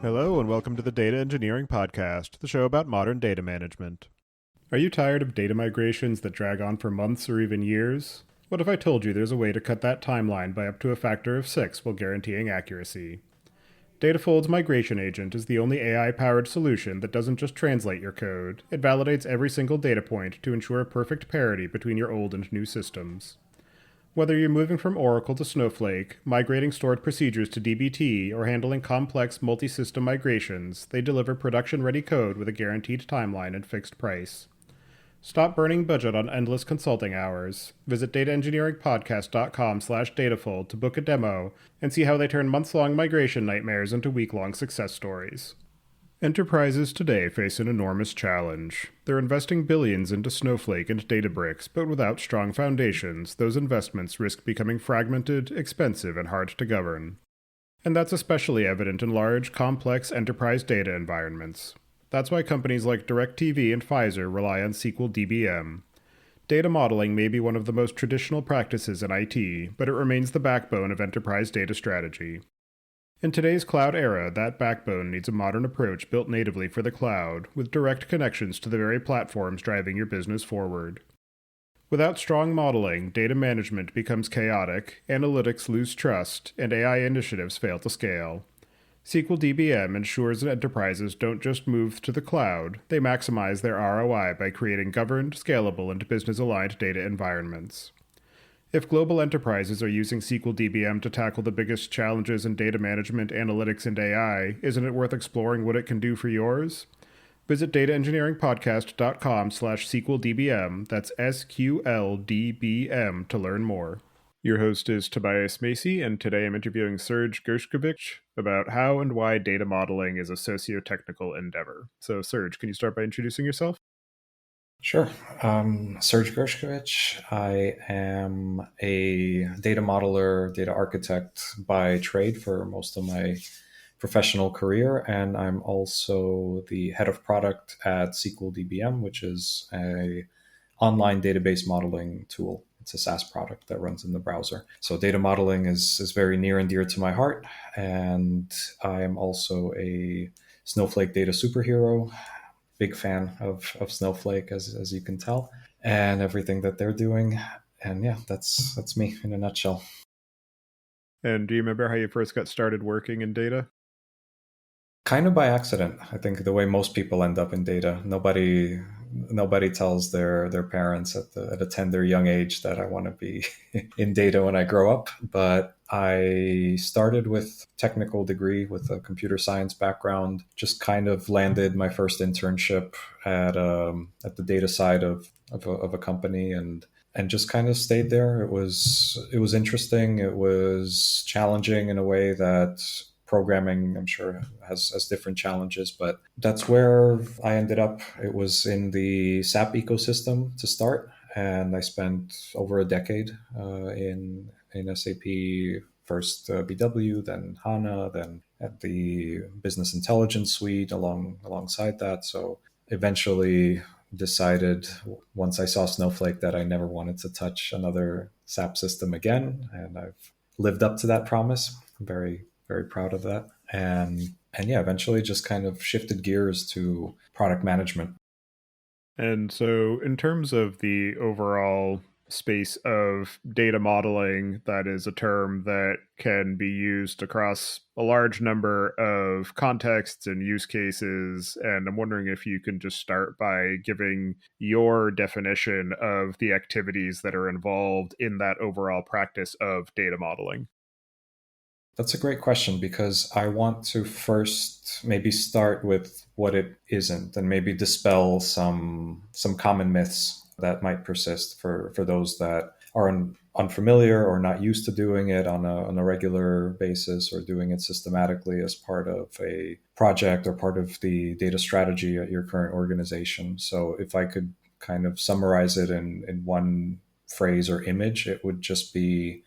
Hello, and welcome to the Data Engineering Podcast, the show about modern data management. Are you tired of data migrations that drag on for months or even years? What if I told you there's a way to cut that timeline by up to a factor of 6 while guaranteeing accuracy? Datafold's Migration Agent is the only AI-powered solution that doesn't just translate your code, it validates every single data point to ensure perfect parity between your old and new systems. Whether you're moving from Oracle to Snowflake, migrating stored procedures to dbt, or handling complex multi-system migrations, they deliver production-ready code with a guaranteed timeline and fixed price. Stop burning budget on endless consulting hours. Visit dataengineeringpodcast.com/datafold to book a demo and see how they turn months-long migration nightmares into week-long success stories. Enterprises today face an enormous challenge. They're investing billions into Snowflake and Databricks, but without strong foundations, those investments risk becoming fragmented, expensive, and hard to govern. And that's especially evident in large, complex enterprise data environments. That's why companies like DirecTV and Pfizer rely on SQL DBM. Data modeling may be one of the most traditional practices in IT, but it remains the backbone of enterprise data strategy. In today's cloud era, that backbone needs a modern approach built natively for the cloud, with direct connections to the very platforms driving your business forward. Without strong modeling, data management becomes chaotic, analytics lose trust, and AI initiatives fail to scale. SQL DBM ensures that enterprises don't just move to the cloud, they maximize their ROI by creating governed, scalable, and business-aligned data environments. If global enterprises are using SQL DBM to tackle the biggest challenges in data management, analytics, and AI, isn't it worth exploring what it can do for yours? Visit dataengineeringpodcast.com/SQLDBM, that's SQLDBM, to learn more. Your host is Tobias Macy, and today I'm interviewing Serge Gershkovich about how and why data modeling is a socio-technical endeavor. So, Serge, can you start by introducing yourself? Sure. Serge Gershkovich. I am a data modeler, data architect by trade for most of my professional career, and I'm also the head of product at SQL DBM, which is a online database modeling tool. It's a SaaS product that runs in the browser. So data modeling is very near and dear to my heart, and I am also a Snowflake data superhero. Big fan of Snowflake, as you can tell, and everything that they're doing. And yeah, that's me in a nutshell. And do you remember how you first got started working in data? Kind of by accident. I think the way most people end up in data. Nobody tells their parents at a tender young age that I want to be in data when I grow up. But I started with technical degree with a computer science background. Just kind of landed my first internship at the data side of a company and just kind of stayed there. It was interesting. It was challenging in a way that programming, I'm sure, has different challenges, but that's where I ended up. It was in the SAP ecosystem to start, and I spent over a decade in SAP. First BW, then HANA, then at the business intelligence suite alongside that. So eventually decided once I saw Snowflake that I never wanted to touch another SAP system again, and I've lived up to that promise. I'm very proud of that. And yeah, eventually just kind of shifted gears to product management. And so, in terms of the overall space of data modeling, that is a term that can be used across a large number of contexts and use cases. And I'm wondering if you can just start by giving your definition of the activities that are involved in that overall practice of data modeling. That's a great question because I want to first maybe start with what it isn't and maybe dispel some common myths that might persist for those that are unfamiliar or not used to doing it on a regular basis or doing it systematically as part of a project or part of the data strategy at your current organization. So if I could kind of summarize it in one phrase or image, it would just be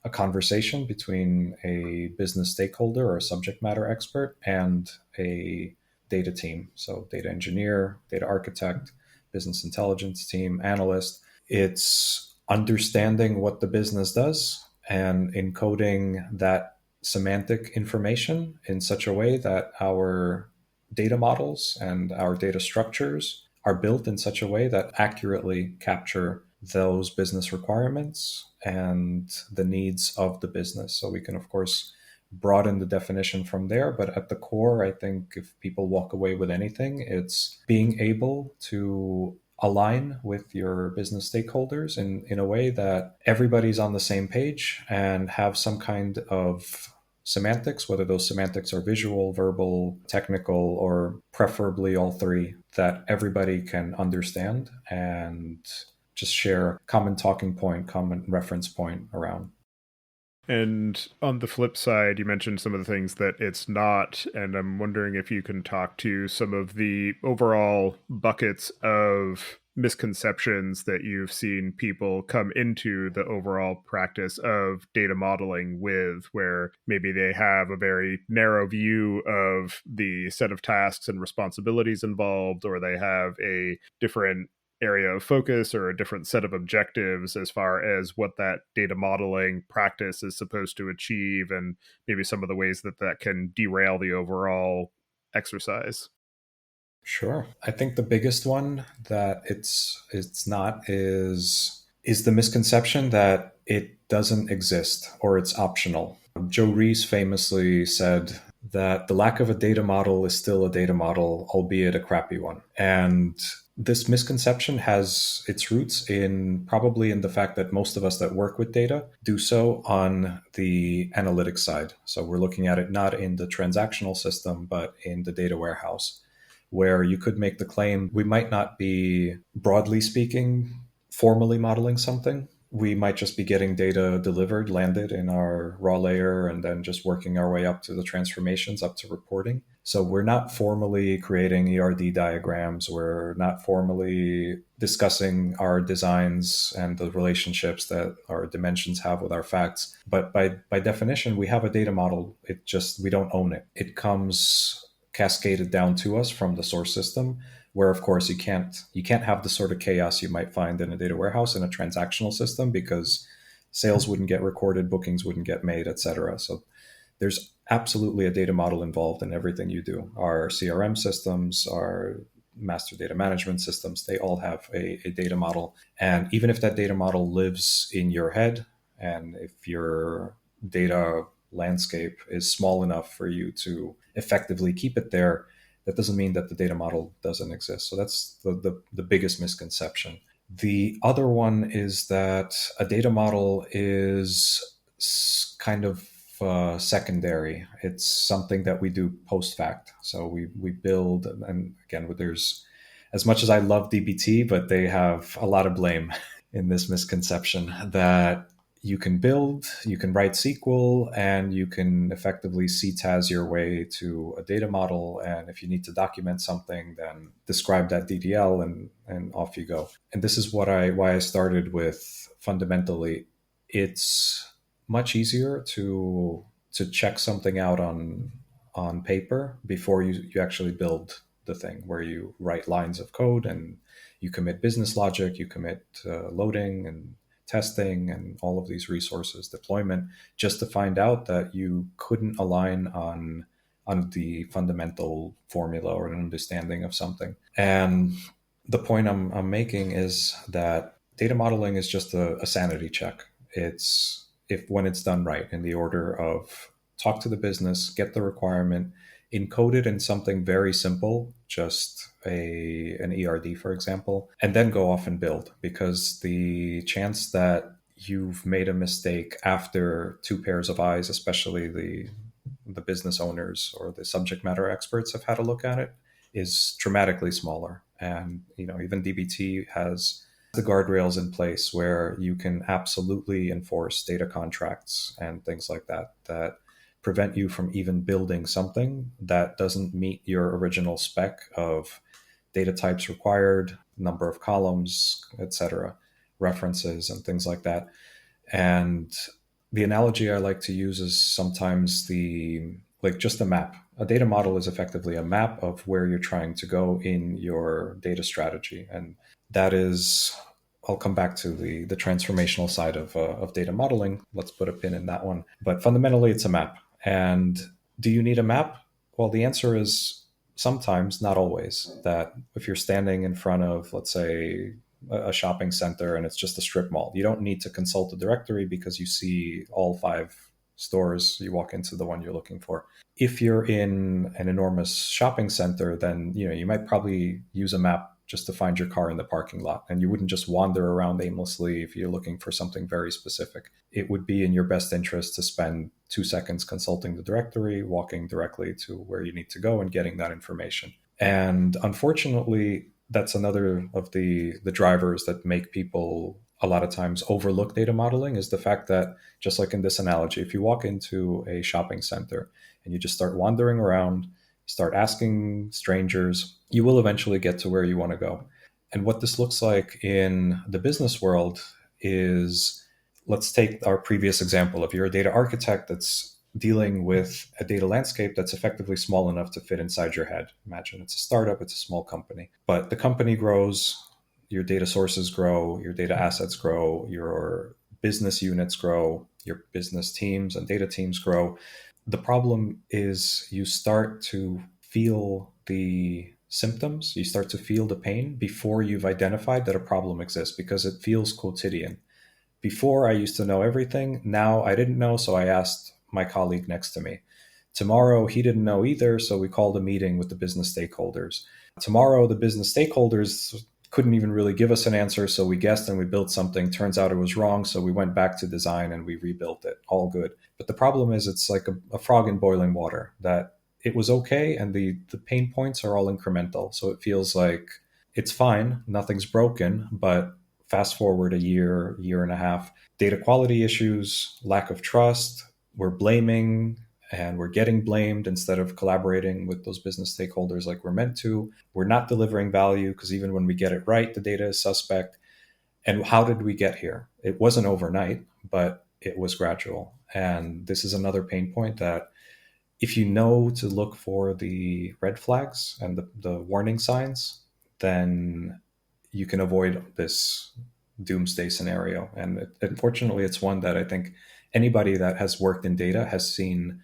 a conversation between a business stakeholder or a subject matter expert and a data team. So, data engineer, data architect, business intelligence team, analyst. It's understanding what the business does and encoding that semantic information in such a way that our data models and our data structures are built in such a way that accurately capture those business requirements and the needs of the business. So we can, of course, broaden the definition from there. But at the core, I think if people walk away with anything, it's being able to align with your business stakeholders in a way that everybody's on the same page and have some kind of semantics, whether those semantics are visual, verbal, technical, or preferably all three, that everybody can understand and just share a common talking point, common reference point around. And on the flip side, you mentioned some of the things that it's not, and I'm wondering if you can talk to some of the overall buckets of misconceptions that you've seen people come into the overall practice of data modeling with, where maybe they have a very narrow view of the set of tasks and responsibilities involved, or they have a different area of focus or a different set of objectives as far as what that data modeling practice is supposed to achieve, and maybe some of the ways that that can derail the overall exercise. Sure. I think the biggest one that it's not is the misconception that it doesn't exist or it's optional. Joe Rees famously said that the lack of a data model is still a data model, albeit a crappy one. And this misconception has its roots in probably in the fact that most of us that work with data do so on the analytics side. So we're looking at it not in the transactional system, but in the data warehouse, where you could make the claim we might not be, broadly speaking, formally modeling something. We might just be getting data delivered, landed in our raw layer, and then just working our way up to the transformations, up to reporting. So we're not formally creating ERD diagrams. We're not formally discussing our designs and the relationships that our dimensions have with our facts. But by definition, we have a data model. It just, we don't own it. It comes cascaded down to us from the source system, where of course you can't have the sort of chaos you might find in a data warehouse in a transactional system, because sales wouldn't get recorded, bookings wouldn't get made, etc. So there's absolutely a data model involved in everything you do. Our CRM systems, our master data management systems, they all have a data model. And even if that data model lives in your head, and if your data landscape is small enough for you to effectively keep it there, that doesn't mean that the data model doesn't exist. So that's the biggest misconception. The other one is that a data model is kind of secondary. It's something that we do post fact. So we build, and again, there's, as much as I love DBT, but they have a lot of blame in this misconception that you can build, you can write SQL, and you can effectively CTAS your way to a data model. And if you need to document something, then describe that DDL and off you go. And this is why I started with fundamentally, it's much easier to check something out on paper before you actually build the thing, where you write lines of code and you commit business logic, you commit loading and testing and all of these resources, deployment, just to find out that you couldn't align on the fundamental formula or an understanding of something. And the point I'm making is that data modeling is just a sanity check. It's, if when it's done right, in the order of talk to the business, get the requirement, encode it in something very simple, just an ERD, for example, and then go off and build. Because the chance that you've made a mistake after two pairs of eyes, especially the business owners or the subject matter experts have had a look at it, is dramatically smaller. And even DBT has the guardrails in place where you can absolutely enforce data contracts and things like that prevent you from even building something that doesn't meet your original spec of data types required, number of columns, etc., references and things like that. And the analogy I like to use is sometimes just a map. A data model is effectively a map of where you're trying to go in your data strategy. And that is, I'll come back to the transformational side of data modeling. Let's put a pin in that one. But fundamentally, it's a map. And do you need a map? Well, the answer is sometimes, not always. That if you're standing in front of, let's say, a shopping center and it's just a strip mall, you don't need to consult the directory because you see all 5 stores. You walk into the one you're looking for. If you're in an enormous shopping center, then you might probably use a map just to find your car in the parking lot, and you wouldn't just wander around aimlessly if you're looking for something very specific. It would be in your best interest to spend 2 seconds consulting the directory, walking directly to where you need to go, and getting that information. And unfortunately, that's another of the drivers that make people a lot of times overlook data modeling, is the fact that, just like in this analogy, if you walk into a shopping center and you just start wandering around, start asking strangers, you will eventually get to where you want to go. And what this looks like in the business world is, let's take our previous example. If you're a data architect that's dealing with a data landscape that's effectively small enough to fit inside your head. Imagine it's a startup, it's a small company, but the company grows, your data sources grow, your data assets grow, your business units grow, your business teams and data teams grow. The problem is you start to feel the symptoms, you start to feel the pain before you've identified that a problem exists, because it feels quotidian. Before, I used to know everything. Now I didn't know, so I asked my colleague next to me. Tomorrow, he didn't know either, so we called a meeting with the business stakeholders. Tomorrow, the business stakeholders couldn't even really give us an answer, so we guessed and we built something. Turns out it was wrong, so we went back to design and we rebuilt it. All good. But the problem is, it's like a frog in boiling water, that it was okay, and the pain points are all incremental. So it feels like it's fine, nothing's broken, but fast forward a year, year and a half, data quality issues, lack of trust, we're blaming and we're getting blamed instead of collaborating with those business stakeholders like we're meant to. We're not delivering value because even when we get it right, the data is suspect. And how did we get here? It wasn't overnight, but it was gradual. And this is another pain point, that if you know to look for the red flags and the warning signs, then you can avoid this doomsday scenario. And unfortunately, it's one that I think anybody that has worked in data has seen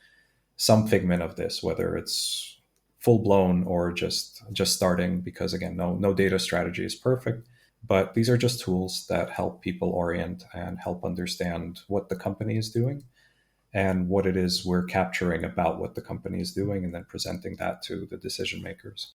some figment of this, whether it's full blown or just starting. Because again, no data strategy is perfect, but these are just tools that help people orient and help understand what the company is doing and what it is we're capturing about what the company is doing, and then presenting that to the decision makers.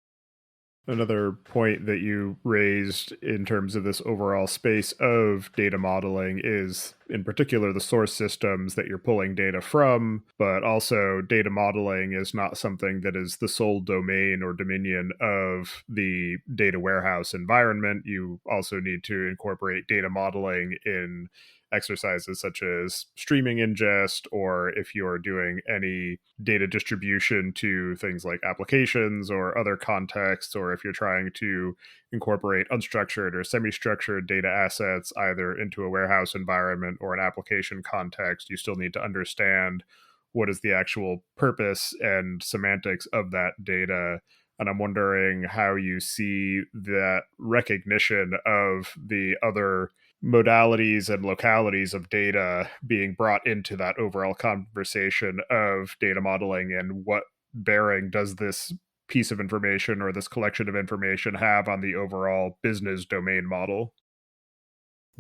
Another point that you raised in terms of this overall space of data modeling is, in particular, the source systems that you're pulling data from, but also data modeling is not something that is the sole domain or dominion of the data warehouse environment. You also need to incorporate data modeling in exercises such as streaming ingest, or if you're doing any data distribution to things like applications or other contexts, or if you're trying to incorporate unstructured or semi-structured data assets either into a warehouse environment or an application context, you still need to understand what is the actual purpose and semantics of that data. And I'm wondering how you see that recognition of the other modalities and localities of data being brought into that overall conversation of data modeling, and what bearing does this piece of information or this collection of information have on the overall business domain model?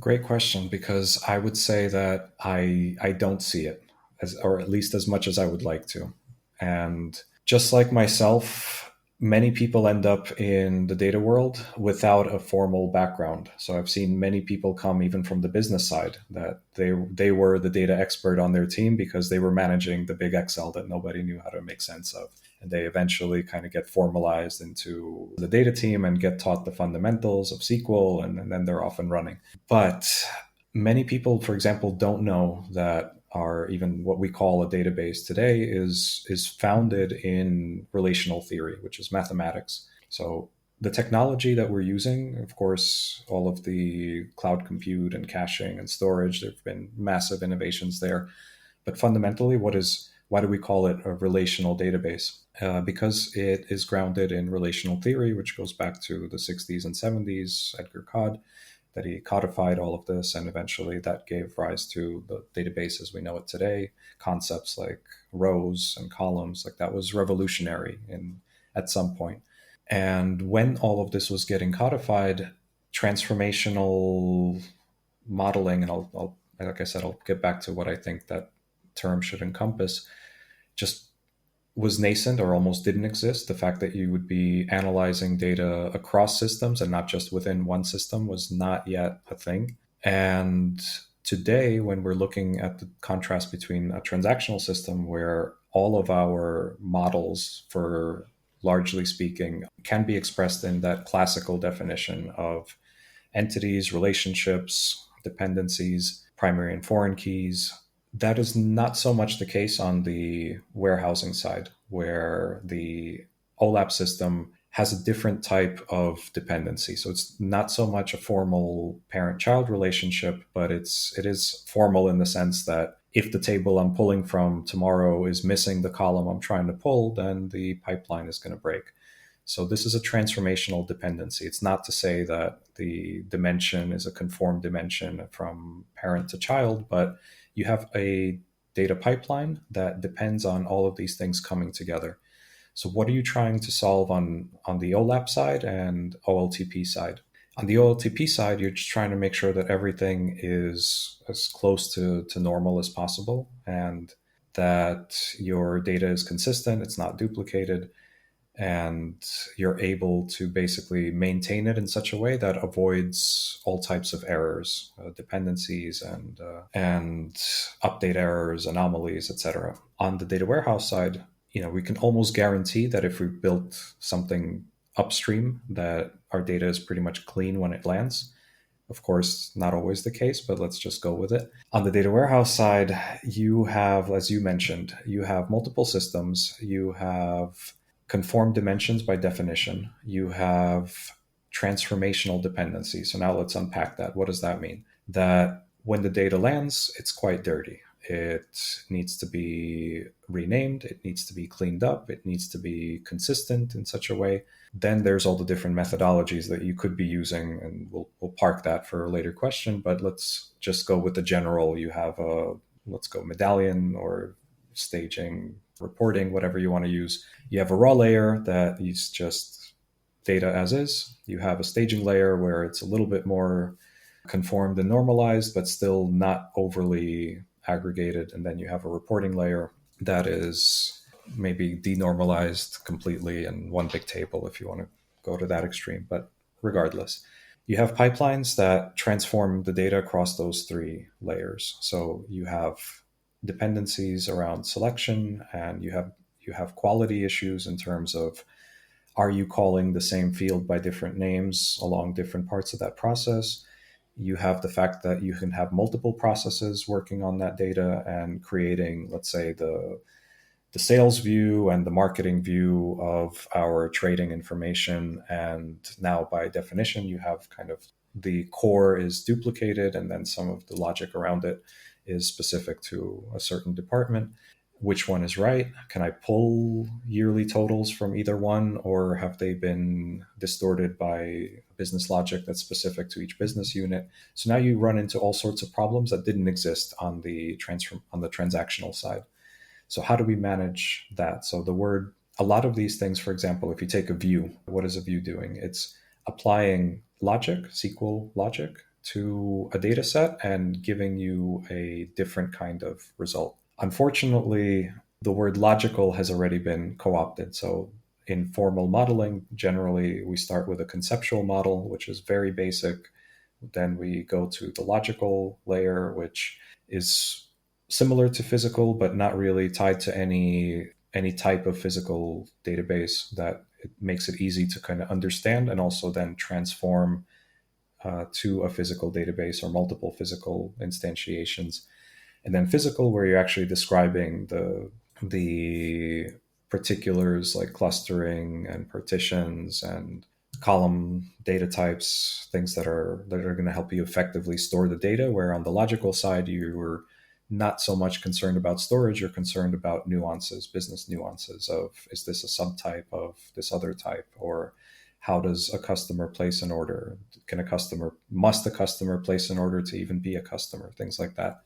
Great question, because I would say that I don't see it, as, or at least as much as I would like to. And just like myself, many people end up in the data world without a formal background. So I've seen many people come even from the business side, that they were the data expert on their team because they were managing the big Excel that nobody knew how to make sense of. And they eventually kind of get formalized into the data team and get taught the fundamentals of SQL, and then they're off and running. But many people, for example, don't know that our, even what we call a database today is founded in relational theory, which is mathematics. So the technology that we're using, of course, all of the cloud compute and caching and storage, there have been massive innovations there. But fundamentally, why do we call it a relational database? Because it is grounded in relational theory, which goes back to the 60s and 70s, Edgar Cod. that he codified all of this, and eventually that gave rise to the database as we know it today. Concepts like rows and columns, like that was revolutionary in at some point. And when all of this was getting codified, transformational modeling, and I'll like I said, I'll get back to what I think that term should encompass, just was nascent or almost didn't exist. The fact that you would be analyzing data across systems and not just within one system was not yet a thing. And today, when we're looking at the contrast between a transactional system where all of our models, for largely speaking, can be expressed in that classical definition of entities, relationships, dependencies, primary and foreign keys. That is not so much the case on the warehousing side, where the OLAP system has a different type of dependency. So it's not so much a formal parent-child relationship, but it is formal in the sense that if the table I'm pulling from tomorrow is missing the column I'm trying to pull, then the pipeline is going to break. So this is a transformational dependency. It's not to say that the dimension is a conformed dimension from parent to child, but you have a data pipeline that depends on all of these things coming together. So what are you trying to solve on the OLAP side and OLTP side? On the OLTP side, you're just trying to make sure that everything is as close to normal as possible and that your data is consistent, it's not duplicated, and you're able to basically maintain it in such a way that avoids all types of errors, dependencies, and update errors, anomalies, etc. On the data warehouse side, we can almost guarantee that if we built something upstream, that our data is pretty much clean when it lands. Of course, not always the case, but let's just go with it. On the data warehouse side, you have, as you mentioned, you have multiple systems. You have conformed dimensions by definition. You have transformational dependency. So now let's unpack that. What does that mean? That when the data lands, it's quite dirty. It needs to be renamed. It needs to be cleaned up. It needs to be consistent in such a way. Then there's all the different methodologies that you could be using, and we'll park that for a later question. But let's just go with the general. You have let's go medallion or staging, reporting, whatever you want to use. You have a raw layer that is just data as is. You have a staging layer where it's a little bit more conformed and normalized, but still not overly aggregated. And then you have a reporting layer that is maybe denormalized completely in one big table if you want to go to that extreme. But regardless, you have pipelines that transform the data across those three layers. So you have dependencies around selection, and you have quality issues in terms of, are you calling the same field by different names along different parts of that process? You have the fact that you can have multiple processes working on that data and creating, let's say, the sales view and the marketing view of our trading information. And now by definition, you have kind of the core is duplicated, and then some of the logic around it is specific to a certain department. Which one is right? Can I pull yearly totals from either one, or have they been distorted by business logic that's specific to each business unit? So now you run into all sorts of problems that didn't exist on the transactional side. So how do we manage that? So a lot of these things, for example, if you take a view, what is a view doing? It's applying logic, SQL logic, to a data set and giving you a different kind of result. Unfortunately, the word logical has already been co-opted. So in formal modeling, generally we start with a conceptual model, which is very basic. Then we go to the logical layer, which is similar to physical, but not really tied to any type of physical database. That it makes it easy to kind of understand and also then transform to a physical database or multiple physical instantiations. And then physical, where you're actually describing the particulars like clustering and partitions and column data types, things that are going to help you effectively store the data. Where on the logical side, you were not so much concerned about storage, you're concerned about nuances, business nuances of, is this a subtype of this other type, or How does a customer place an order? Must a customer place an order to even be a customer? Things like that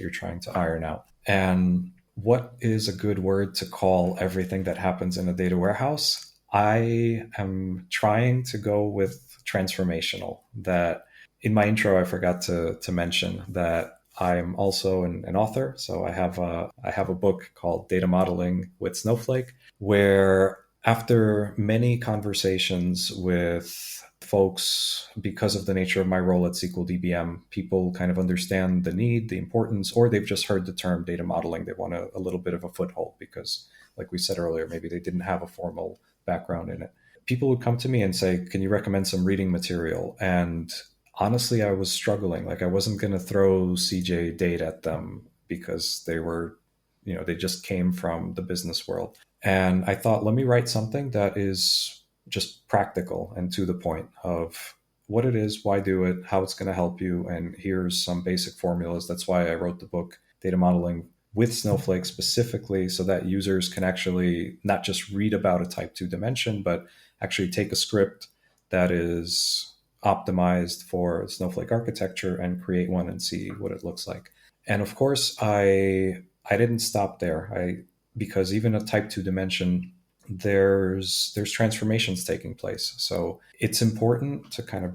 you're trying to iron out. And what is a good word to call everything that happens in a data warehouse? I am trying to go with transformational. That in my intro, I forgot to mention that I'm also an author. So I have a book called Data Modeling with Snowflake, where after many conversations with folks, because of the nature of my role at SQL DBM, people kind of understand the need, the importance, or they've just heard the term data modeling. They want a little bit of a foothold because, like we said earlier, maybe they didn't have a formal background in it. People would come to me and say, "Can you recommend some reading material?" And honestly, I was struggling. Like, I wasn't going to throw CJ date at them because they were, they just came from the business world. And I thought, let me write something that is just practical and to the point of what it is, why do it, how it's going to help you. And here's some basic formulas. That's why I wrote the book, Data Modeling with Snowflake, specifically so that users can actually not just read about a type 2 dimension, but actually take a script that is optimized for Snowflake architecture and create one and see what it looks like. And of course, I didn't stop there. Because even a type 2 dimension, there's transformations taking place. So it's important to kind of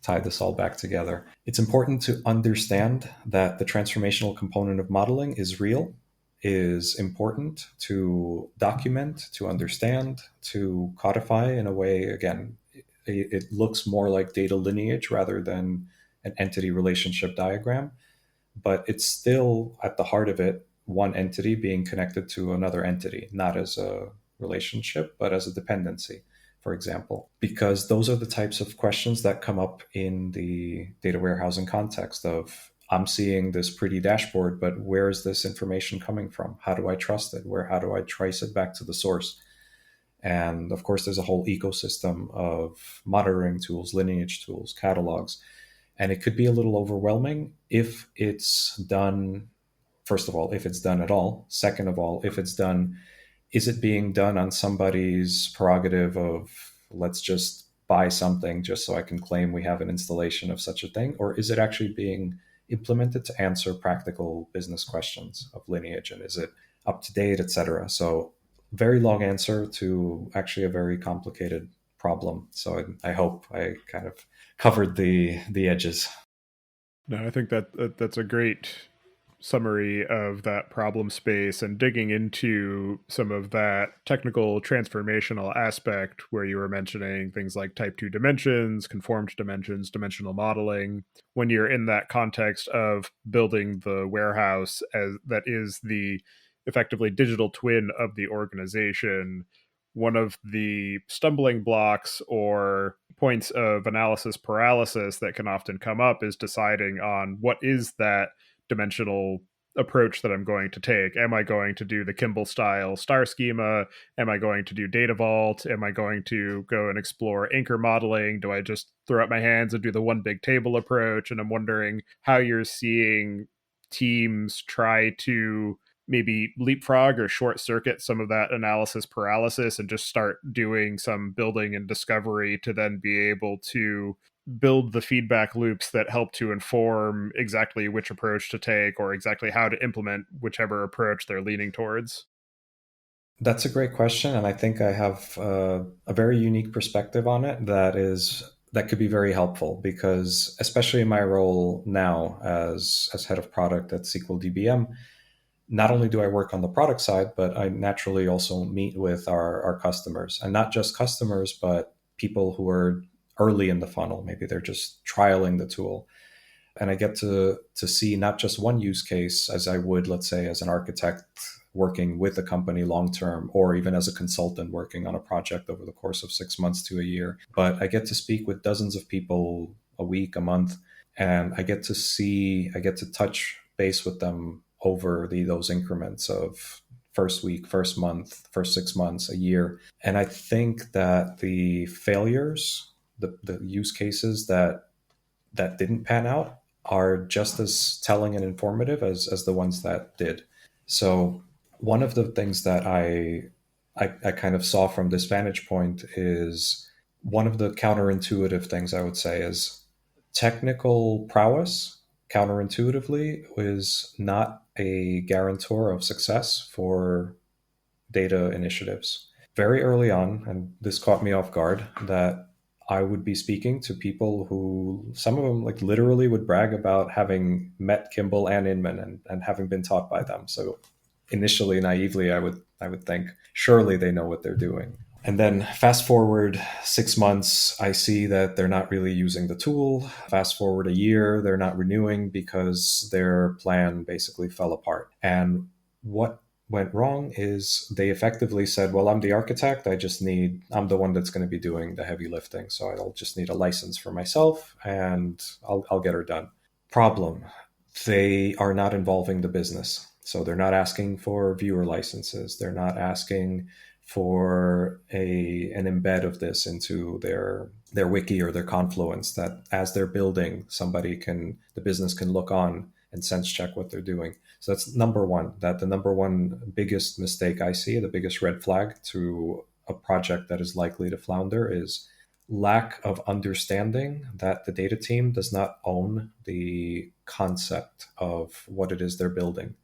tie this all back together. It's important to understand that the transformational component of modeling is real, is important to document, to understand, to codify in a way. Again, it looks more like data lineage rather than an entity relationship diagram, but it's still at the heart of it one entity being connected to another entity, not as a relationship, but as a dependency, for example, because those are the types of questions that come up in the data warehousing context of, I'm seeing this pretty dashboard, but where is this information coming from? How do I trust it? How do I trace it back to the source? And of course, there's a whole ecosystem of monitoring tools, lineage tools, catalogs, and it could be a little overwhelming if it's done. First of all, if it's done at all. Second of all, if it's done, is it being done on somebody's prerogative of, let's just buy something just so I can claim we have an installation of such a thing? Or is it actually being implemented to answer practical business questions of lineage, and is it up to date, etc.? So very long answer to actually a very complicated problem. So I hope I kind of covered the edges. No, I think that's a great summary of that problem space and digging into some of that technical transformational aspect where you were mentioning things like type 2 dimensions, conformed dimensions, dimensional modeling. When you're in that context of building the warehouse as that is the effectively digital twin of the organization, one of the stumbling blocks or points of analysis paralysis that can often come up is deciding on what is that dimensional approach that I'm going to take. Am I going to do the Kimball style star schema? Am I going to do data vault? Am I going to go and explore anchor modeling? Do I just throw up my hands and do the one big table approach? And I'm wondering how you're seeing teams try to maybe leapfrog or short circuit some of that analysis paralysis and just start doing some building and discovery to then be able to build the feedback loops that help to inform exactly which approach to take or exactly how to implement whichever approach they're leaning towards. That's a great question, and I think I have a very unique perspective on it that could be very helpful, because especially in my role now as head of product at SQL DBM, not only do I work on the product side, but I naturally also meet with our customers, and not just customers, but people who are early in the funnel. Maybe they're just trialing the tool. And I get to see not just one use case as I would, let's say, as an architect working with a company long term, or even as a consultant working on a project over the course of 6 months to a year, but I get to speak with dozens of people a week, a month, and I get to touch base with them over those increments of first week, first month, first 6 months, a year. And I think that the failures, the use cases that didn't pan out are just as telling and informative as the ones that did. So one of the things that I kind of saw from this vantage point is One of the counterintuitive things I would say is technical prowess, counterintuitively, is not a guarantor of success for data initiatives. Very early on, and this caught me off guard, that I would be speaking to people who, some of them like literally would brag about having met Kimball and Inman and having been taught by them. So initially, naively, I would think surely they know what they're doing. And then fast forward 6 months, I see that they're not really using the tool. Fast forward a year, they're not renewing because their plan basically fell apart. And what went wrong is they effectively said, well, I'm the architect. I'm the one that's going to be doing the heavy lifting. So I'll just need a license for myself and I'll get her done. Problem, they are not involving the business. So they're not asking for viewer licenses. They're not asking for an embed of this into their wiki or their Confluence, that as they're building, the business can look on and sense check what they're doing. So that's number one. That the number one biggest mistake I see, the biggest red flag to a project that is likely to flounder, is lack of understanding that the data team does not own the concept of what it is they're building.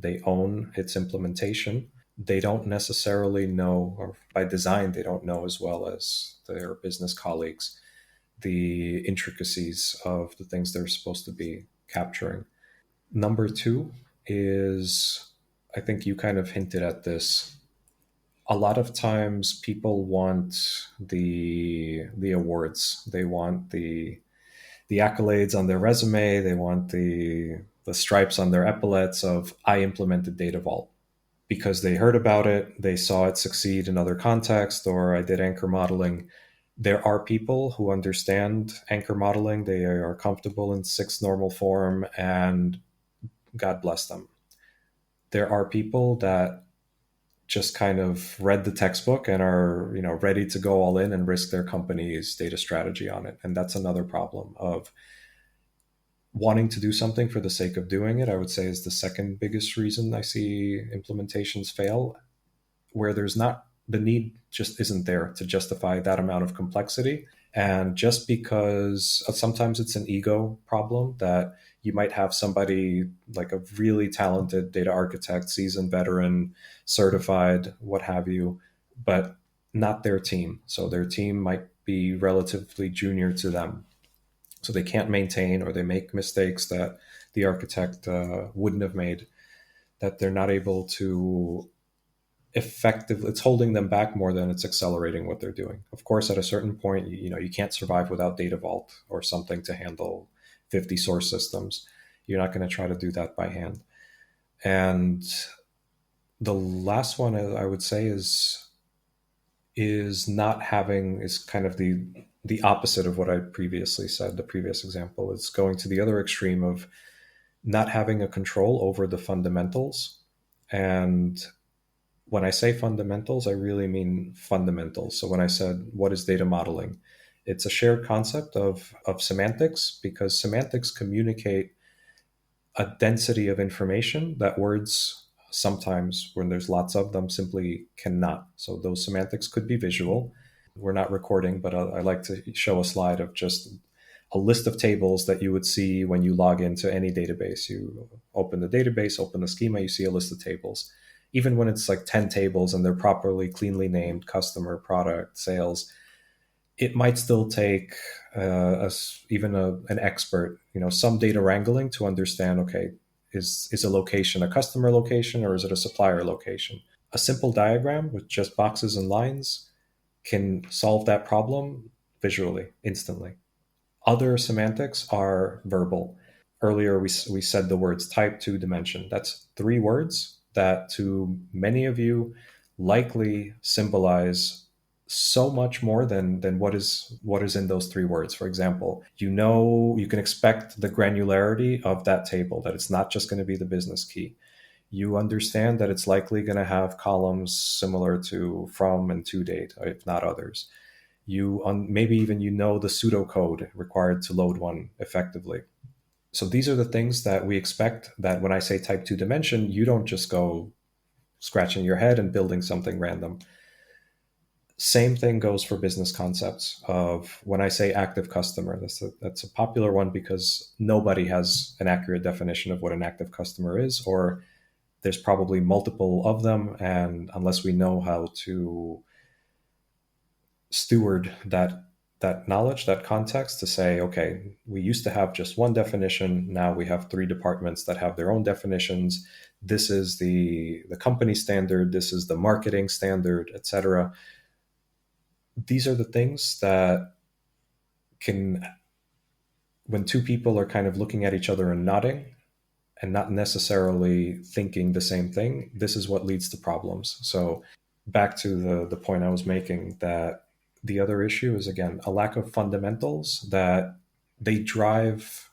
They own its implementation. They don't necessarily know, or by design, they don't know as well as their business colleagues, the intricacies of the things they're supposed to be capturing. Number two is, I think you kind of hinted at this. A lot of times people want the awards. They want the accolades on their resume. They want the stripes on their epaulets of I implemented Data Vault because they heard about it, they saw it succeed in other contexts, or I did anchor modeling. There are people who understand anchor modeling. They are comfortable in six normal form, and God bless them. There are people that just kind of read the textbook and are, ready to go all in and risk their company's data strategy on it. And that's another problem of wanting to do something for the sake of doing it. I would say is the second biggest reason I see implementations fail, where there's not, the need just isn't there to justify that amount of complexity. And just because sometimes it's an ego problem, that you might have somebody like a really talented data architect, seasoned veteran, certified, what have you, but not their team. So their team might be relatively junior to them. So they can't maintain, or they make mistakes that the architect wouldn't have made, that they're not able to effectively, it's holding them back more than it's accelerating what they're doing. Of course, at a certain point, you can't survive without Data Vault or something to handle 50 source systems. You're not going to try to do that by hand. And the last one I would say is not having, is kind of the opposite of what I previously said. The previous example is going to the other extreme of not having a control over the fundamentals. And when I say fundamentals, I really mean fundamentals. So when I said, what is data modeling? It's a shared concept of semantics, because semantics communicate a density of information that words sometimes, when there's lots of them, simply cannot. So those semantics could be visual. We're not recording, but I like to show a slide of just a list of tables that you would see when you log into any database. You open the database, open the schema, you see a list of tables. Even when it's like 10 tables and they're properly, cleanly named, customer, product, sales, it might still take an expert, some data wrangling to understand, okay, is a location a customer location or is it a supplier location? A simple diagram with just boxes and lines can solve that problem visually, instantly. Other semantics are verbal. Earlier, we said the words type, to, dimension. That's three words that to many of you likely symbolize so much more than what is in those three words. For example, you can expect the granularity of that table, that it's not just going to be the business key. You understand that it's likely going to have columns similar to from and to date, if not others. Maybe even the pseudocode required to load one effectively. So these are the things that we expect, that when I say type 2 dimension, you don't just go scratching your head and building something random. Same thing goes for business concepts of when I say active customer, that's a popular one because nobody has an accurate definition of what an active customer is, or there's probably multiple of them. And unless we know how to steward that knowledge, that context to say, okay, we used to have just one definition. Now we have three departments that have their own definitions. This is the company standard. This is the marketing standard, etc. These are the things that can, when two people are kind of looking at each other and nodding and not necessarily thinking the same thing, this is what leads to problems. So back to the point I was making, that the other issue is, again, a lack of fundamentals that they drive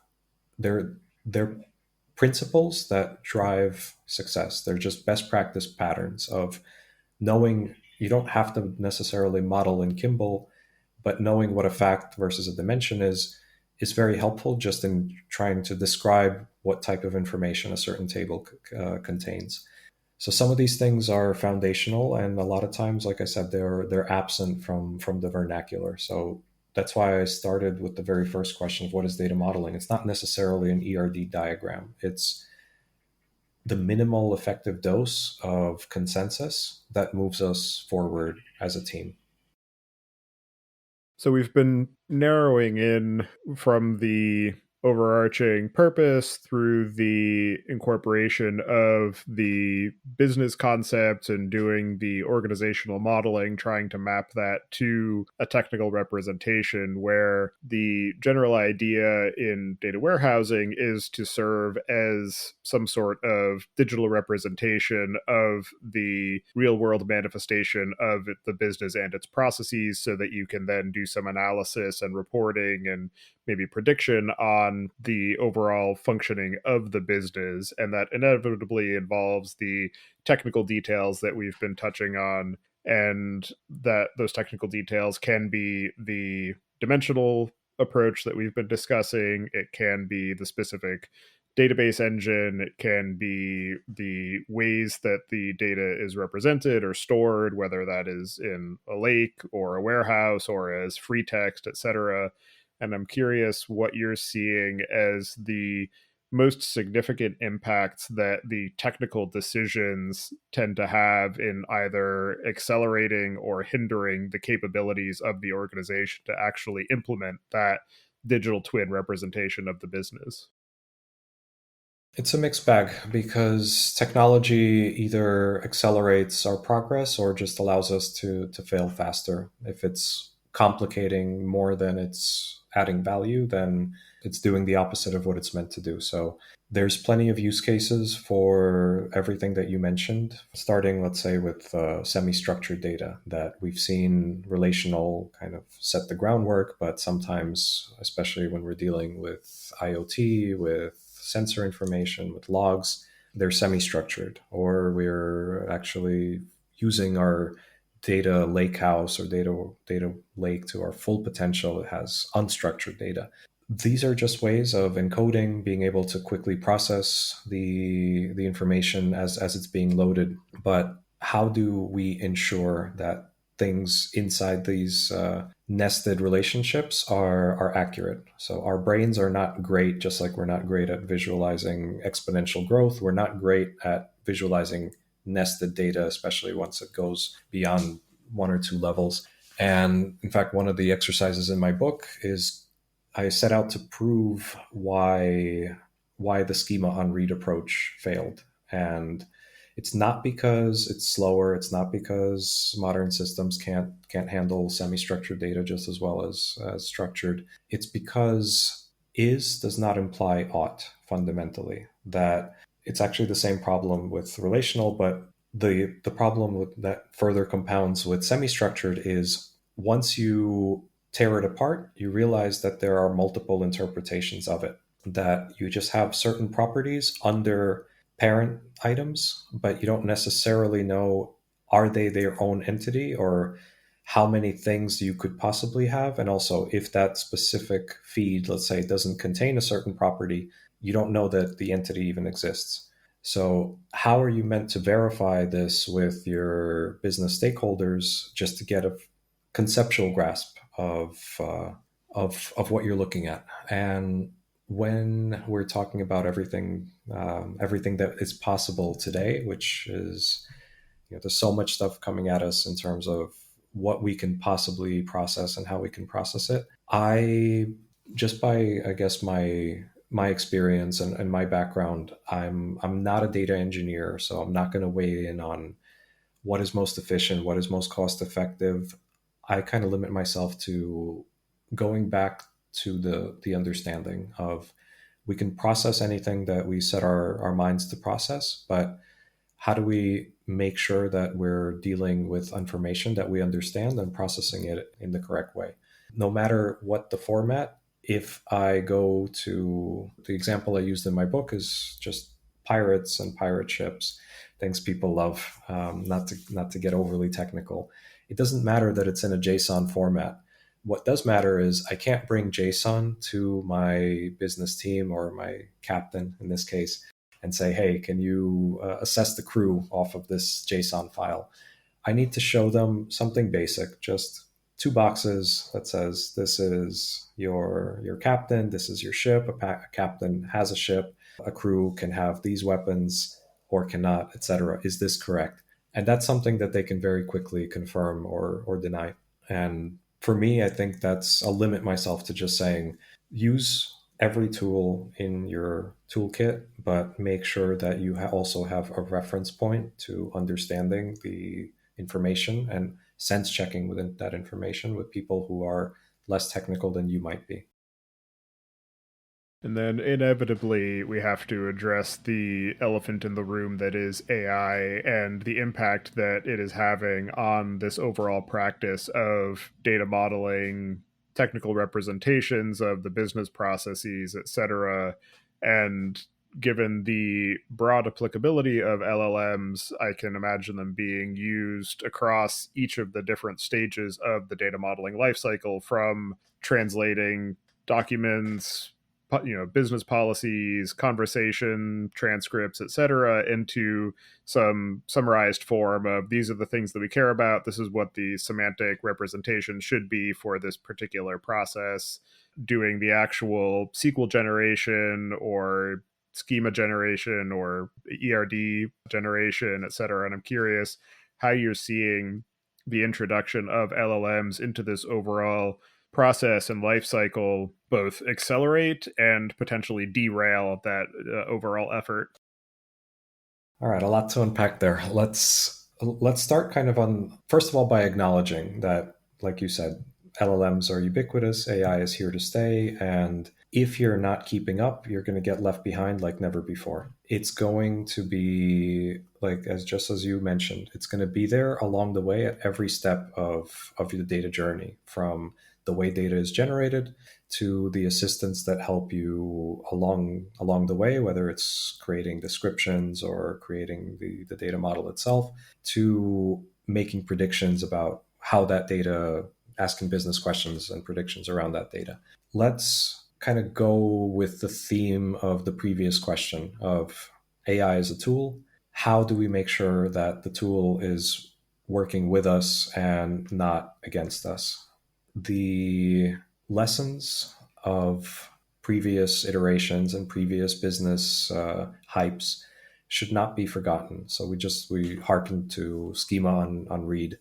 their principles that drive success. They're just best practice patterns of knowing you don't have to necessarily model in Kimball, but knowing what a fact versus a dimension is very helpful just in trying to describe what type of information a certain table contains. So some of these things are foundational, and a lot of times, like I said, they're absent from the vernacular. So that's why I started with the very first question of what is data modeling. It's not necessarily an ERD diagram. It's the minimal effective dose of consensus that moves us forward as a team. So we've been narrowing in from the overarching purpose through the incorporation of the business concepts and doing the organizational modeling, trying to map that to a technical representation, where the general idea in data warehousing is to serve as some sort of digital representation of the real world manifestation of the business and its processes, so that you can then do some analysis and reporting and maybe prediction on the overall functioning of the business. And that inevitably involves the technical details that we've been touching on, and that those technical details can be the dimensional approach that we've been discussing. It can be the specific database engine. It can be the ways that the data is represented or stored, whether that is in a lake or a warehouse or as free text, etc. And I'm curious what you're seeing as the most significant impacts that the technical decisions tend to have in either accelerating or hindering the capabilities of the organization to actually implement that digital twin representation of the business. It's a mixed bag because technology either accelerates our progress or just allows us to fail faster. If it's complicating more than it's adding value, then it's doing the opposite of what it's meant to do. So there's plenty of use cases for everything that you mentioned, starting, let's say, with semi-structured data that we've seen relational kind of set the groundwork, but sometimes, especially when we're dealing with IoT, with sensor information, with logs, they're semi-structured, or we're actually using our data lake house or data lake to our full potential. It has unstructured data. These are just ways of encoding, being able to quickly process the information as it's being loaded. But how do we ensure that things inside these nested relationships are accurate? So our brains are not great, just like we're not great at visualizing exponential growth. We're not great at visualizing nested data, especially once it goes beyond one or two levels. And in fact, one of the exercises in my book is I set out to prove why the schema on read approach failed. And it's not because it's slower. It's not because modern systems can't handle semi-structured data just as well as structured. It's because is does not imply ought fundamentally. That it's actually the same problem with relational, but the problem with that further compounds with semi-structured is once you tear it apart, you realize that there are multiple interpretations of it, that you just have certain properties under parent items, but you don't necessarily know, are they their own entity, or how many things you could possibly have. And also, if that specific feed, let's say, doesn't contain a certain property, you don't know that the entity even exists. So how are you meant to verify this with your business stakeholders just to get conceptual grasp of what you're looking at. And when we're talking about everything that is possible today, which is, there's so much stuff coming at us in terms of what we can possibly process and how we can process it. I just by, I guess, my experience and my background, I'm not a data engineer, so I'm not going to weigh in on what is most efficient, what is most cost effective. I kind of limit myself to going back to the understanding of, we can process anything that we set our minds to process, but how do we make sure that we're dealing with information that we understand and processing it in the correct way? No matter what the format, if I go to the example I used in my book is just pirates and pirate ships, things people love, not to get overly technical. It doesn't matter that it's in a JSON format. What does matter is I can't bring JSON to my business team or my captain in this case and say, hey, can you assess the crew off of this JSON file? I need to show them something basic, just two boxes that says, this is your captain, this is your ship, a captain has a ship, a crew can have these weapons or cannot, etc. Is this correct? And that's something that they can very quickly confirm or deny. And for me, I think that's, I'll limit myself to just saying, use every tool in your toolkit, but make sure that you also have a reference point to understanding the information and sense checking within that information with people who are less technical than you might be. And then inevitably, we have to address the elephant in the room that is AI and the impact that it is having on this overall practice of data modeling, technical representations of the business processes, etc. And given the broad applicability of LLMs, I can imagine them being used across each of the different stages of the data modeling lifecycle, from translating documents, business policies, conversation transcripts, etc., into some summarized form of, these are the things that we care about, this is what the semantic representation should be for this particular process, doing the actual SQL generation or schema generation or ERD generation, etc. And I'm curious how you're seeing the introduction of LLMs into this overall process and life cycle both accelerate and potentially derail that overall effort. All right, a lot to unpack there. Let's start kind of on, first of all, by acknowledging that, like you said, LLMs are ubiquitous, AI is here to stay, and if you're not keeping up, you're going to get left behind like never before. It's going to be like, just as you mentioned, it's going to be there along the way at every step of your data journey, from the way data is generated to the assistants that help you along the way, whether it's creating descriptions or creating the data model itself, to making predictions about how that data, asking business questions and predictions around that data. Let's kind of go with the theme of the previous question of AI as a tool. How do we make sure that the tool is working with us and not against us? The lessons of previous iterations and previous business hypes should not be forgotten. So we hearkened to schema on read,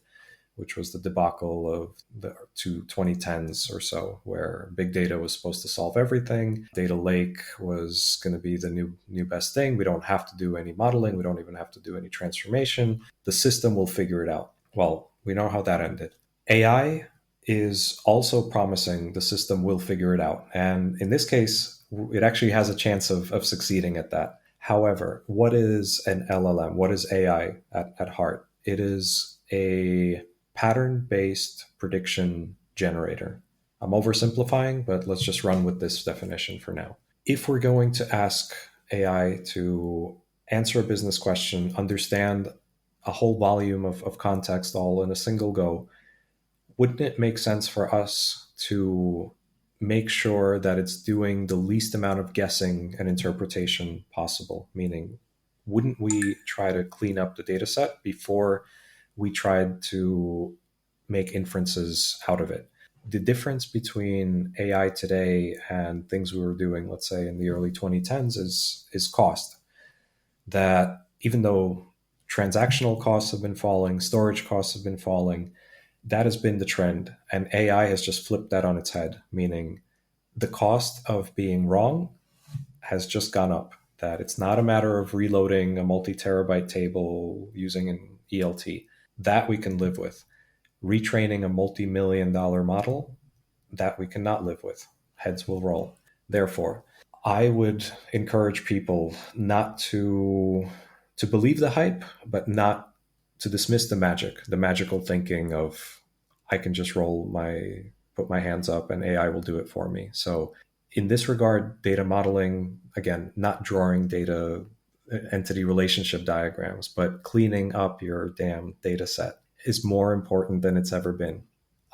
which was the debacle of the 2010s or so, where big data was supposed to solve everything. Data lake was going to be the new best thing. We don't have to do any modeling. We don't even have to do any transformation. The system will figure it out. Well, we know how that ended. AI is also promising the system will figure it out. And in this case, it actually has a chance of succeeding at that. However, what is an LLM? What is AI at heart? It is a pattern-based prediction generator. I'm oversimplifying, but let's just run with this definition for now. If we're going to ask AI to answer a business question, understand a whole volume of context all in a single go, wouldn't it make sense for us to make sure that it's doing the least amount of guessing and interpretation possible? Meaning, wouldn't we try to clean up the data set before we tried to make inferences out of it. The difference between AI today and things we were doing, let's say in the early 2010s, is cost. That even though transactional costs have been falling, storage costs have been falling, that has been the trend. And AI has just flipped that on its head, meaning the cost of being wrong has just gone up. That it's not a matter of reloading a multi terabyte table using an ELT. That we can live with. Retraining a multi-million-dollar model, that we cannot live with. Heads will roll. Therefore, I would encourage people not to believe the hype, but not to dismiss the magic, the magical thinking of I can just put my hands up and AI will do it for me. So in this regard, data modeling, again, not drawing data entity relationship diagrams, but cleaning up your damn data set is more important than it's ever been.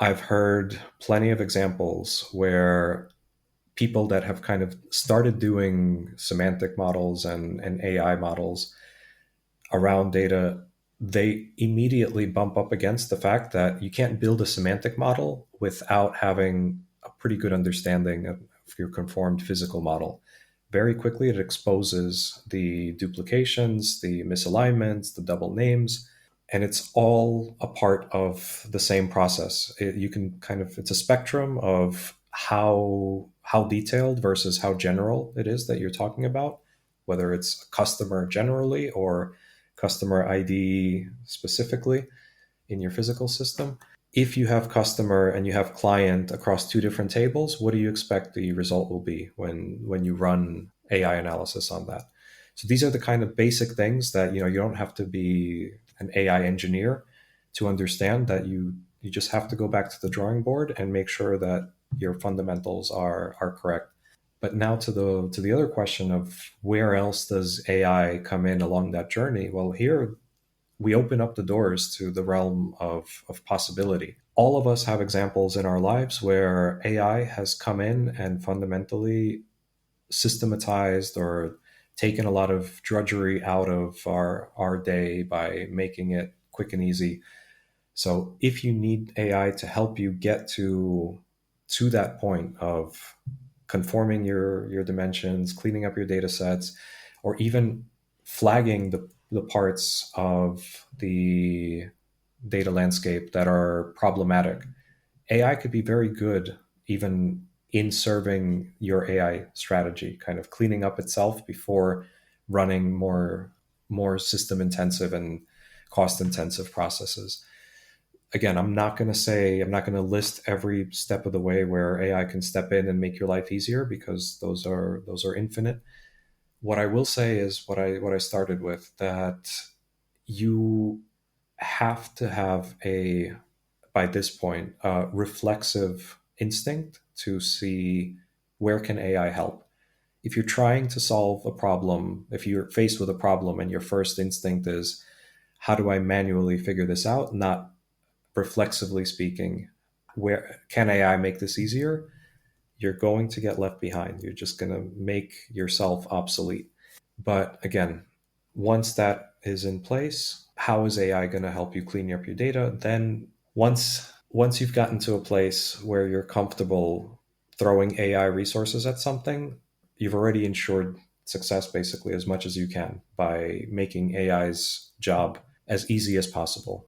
I've heard plenty of examples where people that have kind of started doing semantic models and AI models around data, they immediately bump up against the fact that you can't build a semantic model without having a pretty good understanding of your conformed physical model. Very quickly, it exposes the duplications, the misalignments, the double names, and it's all a part of the same process. You can kind of, it's a spectrum of how detailed versus how general it is that you're talking about, whether it's a customer generally or customer ID specifically in your physical system. If you have customer and you have client across two different tables, what do you expect the result will be when you run AI analysis on that? So these are the kind of basic things that you don't have to be an AI engineer to understand, that you just have to go back to the drawing board and make sure that your fundamentals are correct. But now to the other question of where else does AI come in along that journey? Well, here we open up the doors to the realm of possibility. All of us have examples in our lives where AI has come in and fundamentally systematized or taken a lot of drudgery out of our day by making it quick and easy. So if you need AI to help you get to that point of conforming your dimensions, cleaning up your data sets, or even flagging the parts of the data landscape that are problematic, AI could be very good even in serving your AI strategy, kind of cleaning up itself before running more system intensive and cost intensive processes. Again, I'm not going to say, I'm not going to list every step of the way where AI can step in and make your life easier, because those are infinite. What I will say is what I started with, that you have to have a, by this point, a reflexive instinct to see where can AI help. If you're trying to solve a problem, if you're faced with a problem and your first instinct is, how do I manually figure this out? Not reflexively speaking, where can AI make this easier? You're going to get left behind. You're just going to make yourself obsolete. But again, once that is in place, how is AI going to help you clean up your data? Then once you've gotten to a place where you're comfortable throwing AI resources at something, you've already ensured success basically as much as you can by making AI's job as easy as possible.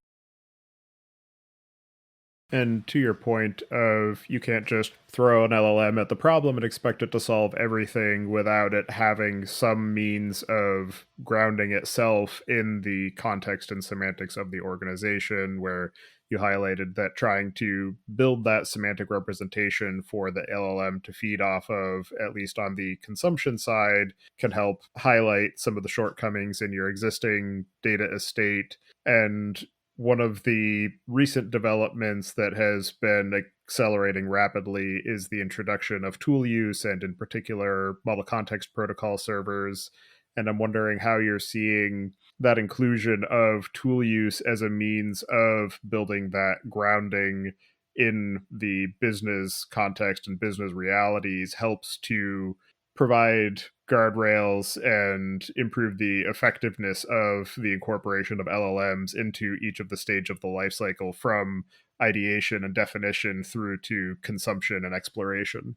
And to your point of, you can't just throw an LLM at the problem and expect it to solve everything without it having some means of grounding itself in the context and semantics of the organization, where you highlighted that trying to build that semantic representation for the LLM to feed off of, at least on the consumption side, can help highlight some of the shortcomings in your existing data estate. And one of the recent developments that has been accelerating rapidly is the introduction of tool use, and in particular model context protocol servers. And I'm wondering how you're seeing that inclusion of tool use as a means of building that grounding in the business context and business realities helps to provide guardrails and improve the effectiveness of the incorporation of LLMs into each of the stage of the life cycle, from ideation and definition through to consumption and exploration?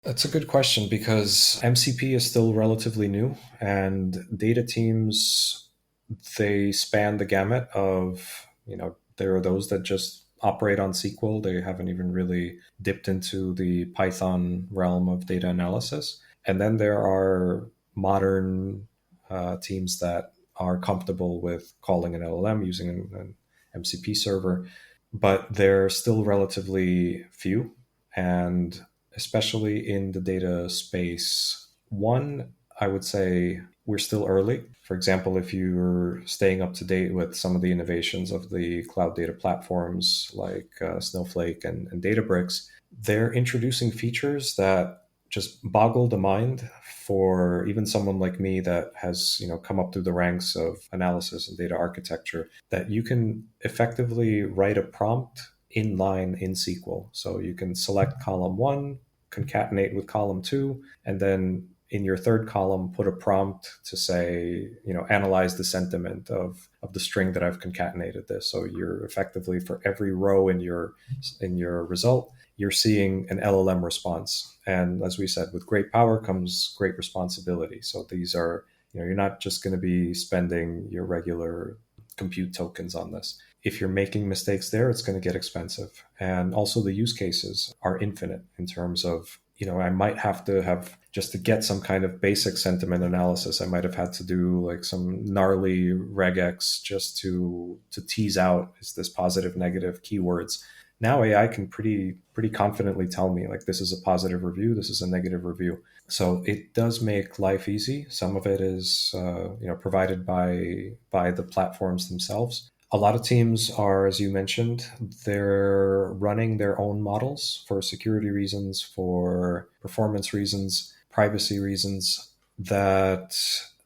That's a good question because MCP is still relatively new, and data teams, they span the gamut of, there are those that just operate on SQL. They haven't even really dipped into the Python realm of data analysis. And then there are modern teams that are comfortable with calling an LLM using an MCP server, but they're still relatively few. And especially in the data space, one, I would say we're still early. For example, if you're staying up to date with some of the innovations of the cloud data platforms like Snowflake and Databricks, they're introducing features that just boggle the mind for even someone like me that has come up through the ranks of analysis and data architecture, that you can effectively write a prompt in line in SQL. So you can select column one, concatenate with column two, and then in your third column put a prompt to say, analyze the sentiment of the string that I've concatenated this. So you're effectively, for every row in your result, you're seeing an LLM response. And as we said, with great power comes great responsibility. So these are, you're not just going to be spending your regular compute tokens on this. If you're making mistakes there, it's going to get expensive. And also the use cases are infinite in terms of, I might have to have, just to get some kind of basic sentiment analysis, I might have had to do like some gnarly regex just to tease out, is this positive, negative keywords. Now AI can pretty confidently tell me, like, this is a positive review, this is a negative review. So it does make life easy. Some of it is provided by the platforms themselves. A lot of teams are, as you mentioned, they're running their own models for security reasons, for performance reasons, privacy reasons, that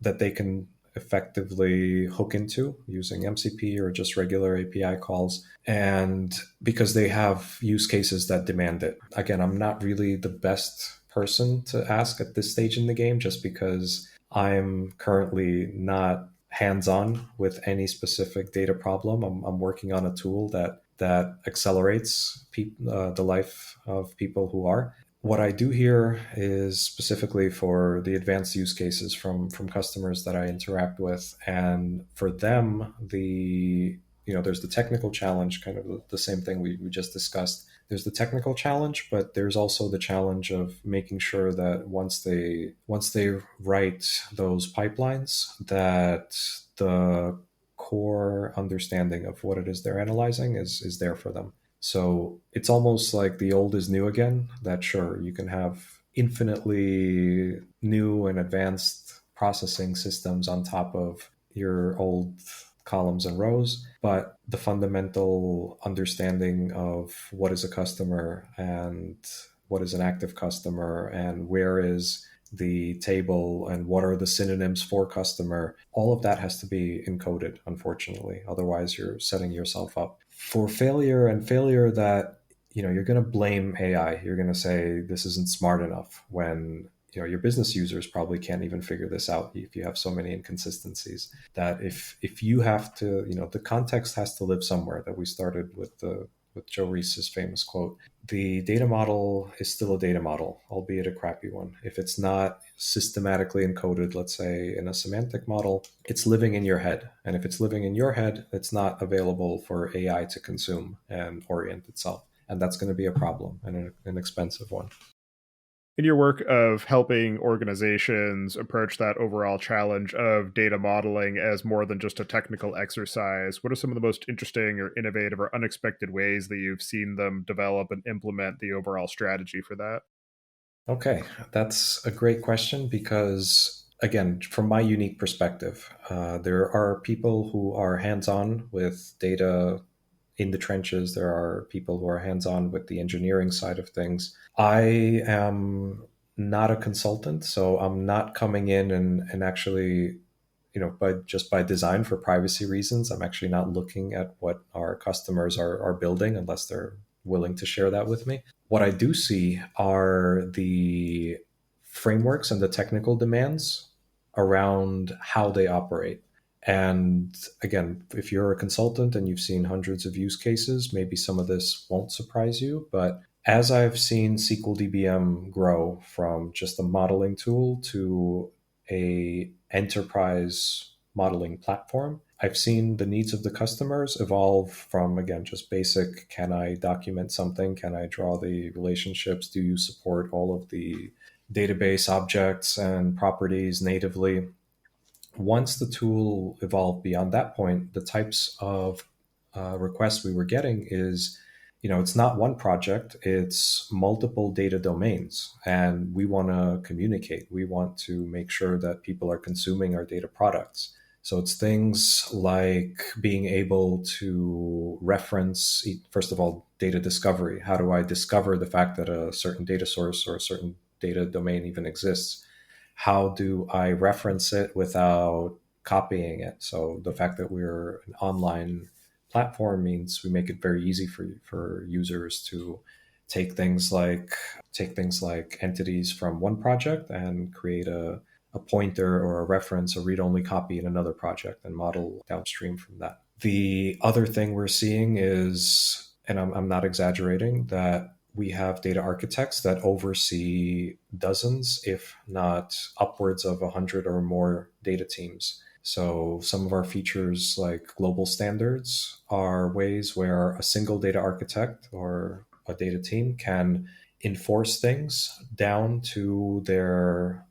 they can effectively hook into using MCP or just regular API calls. And because they have use cases that demand it. Again, I'm not really the best person to ask at this stage in the game, just because I'm currently not hands-on with any specific data problem. I'm working on a tool that accelerates the life of people who are. What I do here is specifically for the advanced use cases from customers that I interact with, and for them, there's the technical challenge, kind of the same thing we just discussed. There's the technical challenge, but there's also the challenge of making sure that once they write those pipelines, that the core understanding of what it is they're analyzing is there for them. So it's almost like the old is new again, that sure, you can have infinitely new and advanced processing systems on top of your old columns and rows, but the fundamental understanding of what is a customer and what is an active customer and where is the table and what are the synonyms for customer, all of that has to be encoded, unfortunately. Otherwise, you're setting yourself up for failure, and failure that, you're going to blame AI. You're going to say this isn't smart enough, when your business users probably can't even figure this out if you have so many inconsistencies. That if you have to, the context has to live somewhere, that we started with Joe Reese's famous quote. The data model is still a data model, albeit a crappy one. If it's not systematically encoded, let's say in a semantic model, it's living in your head. And if it's living in your head, it's not available for AI to consume and orient itself. And that's going to be a problem, and an expensive one. In your work of helping organizations approach that overall challenge of data modeling as more than just a technical exercise, what are some of the most interesting or innovative or unexpected ways that you've seen them develop and implement the overall strategy for that? Okay, that's a great question because, again, from my unique perspective, there are people who are hands on with data in the trenches. There are people who are hands on with the engineering side of things. I am not a consultant, so I'm not coming in and actually, by design, for privacy reasons, I'm actually not looking at what our customers are building unless they're willing to share that with me. What I do see are the frameworks and the technical demands around how they operate. And again, if you're a consultant and you've seen hundreds of use cases, maybe some of this won't surprise you. But as I've seen SQL DBM grow from just a modeling tool to a enterprise modeling platform, I've seen the needs of the customers evolve from, again, just basic, can I document something? Can I draw the relationships? Do you support all of the database objects and properties natively? Once the tool evolved beyond that point, the types of requests we were getting is, it's not one project, it's multiple data domains. And we want to communicate. We want to make sure that people are consuming our data products. So it's things like being able to reference, first of all, data discovery. How do I discover the fact that a certain data source or a certain data domain even exists? How do I reference it without copying it? So the fact that we're an online platform means we make it very easy for users to take things like entities from one project and create a pointer or a reference, a read-only copy in another project and model downstream from that. The other thing we're seeing is, and I'm not exaggerating, that we have data architects that oversee dozens, if not upwards of 100 or more data teams. So some of our features like global standards are ways where a single data architect or a data team can enforce things down to their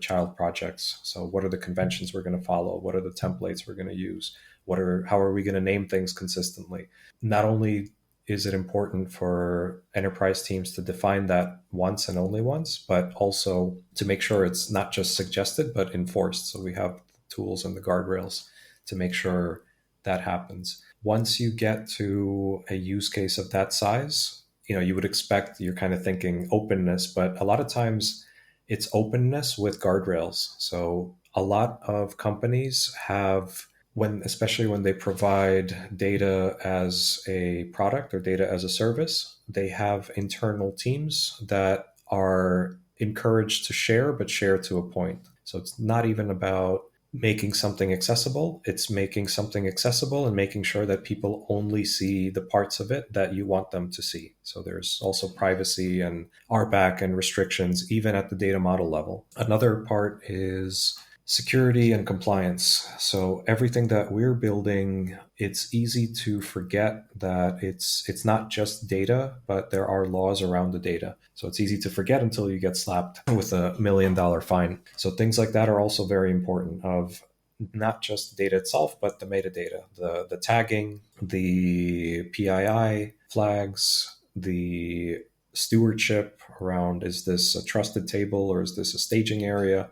child projects. So what are the conventions we're going to follow? What are the templates we're going to use? How are we going to name things consistently? Not only is it important for enterprise teams to define that once and only once, but also to make sure it's not just suggested, but enforced. So we have tools and the guardrails to make sure that happens. Once you get to a use case of that size, you would expect, you're kind of thinking openness, but a lot of times it's openness with guardrails. So a lot of companies have, especially when they provide data as a product or data as a service, they have internal teams that are encouraged to share, but share to a point. So it's not even about making something accessible. It's making something accessible and making sure that people only see the parts of it that you want them to see. So there's also privacy and RBAC and restrictions, even at the data model level. Another part is security and compliance. So everything that we're building, it's easy to forget that it's not just data, but there are laws around the data. So it's easy to forget until you get slapped with $1 million fine. So things like that are also very important, of not just the data itself, but the metadata, the tagging, the PII flags, the stewardship around, is this a trusted table or is this a staging area?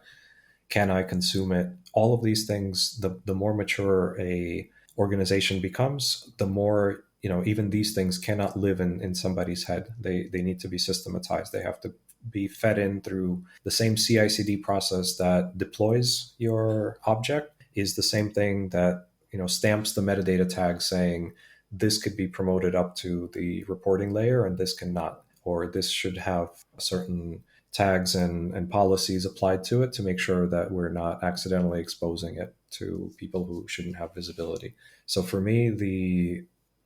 Can I consume it? All of these things, the more mature a organization becomes, the more, even these things cannot live in somebody's head. They need to be systematized. They have to be fed in through the same CI/CD process that deploys your object, is the same thing that, stamps the metadata tag saying this could be promoted up to the reporting layer and this cannot, or this should have a certain tags and policies applied to it to make sure that we're not accidentally exposing it to people who shouldn't have visibility. So for me,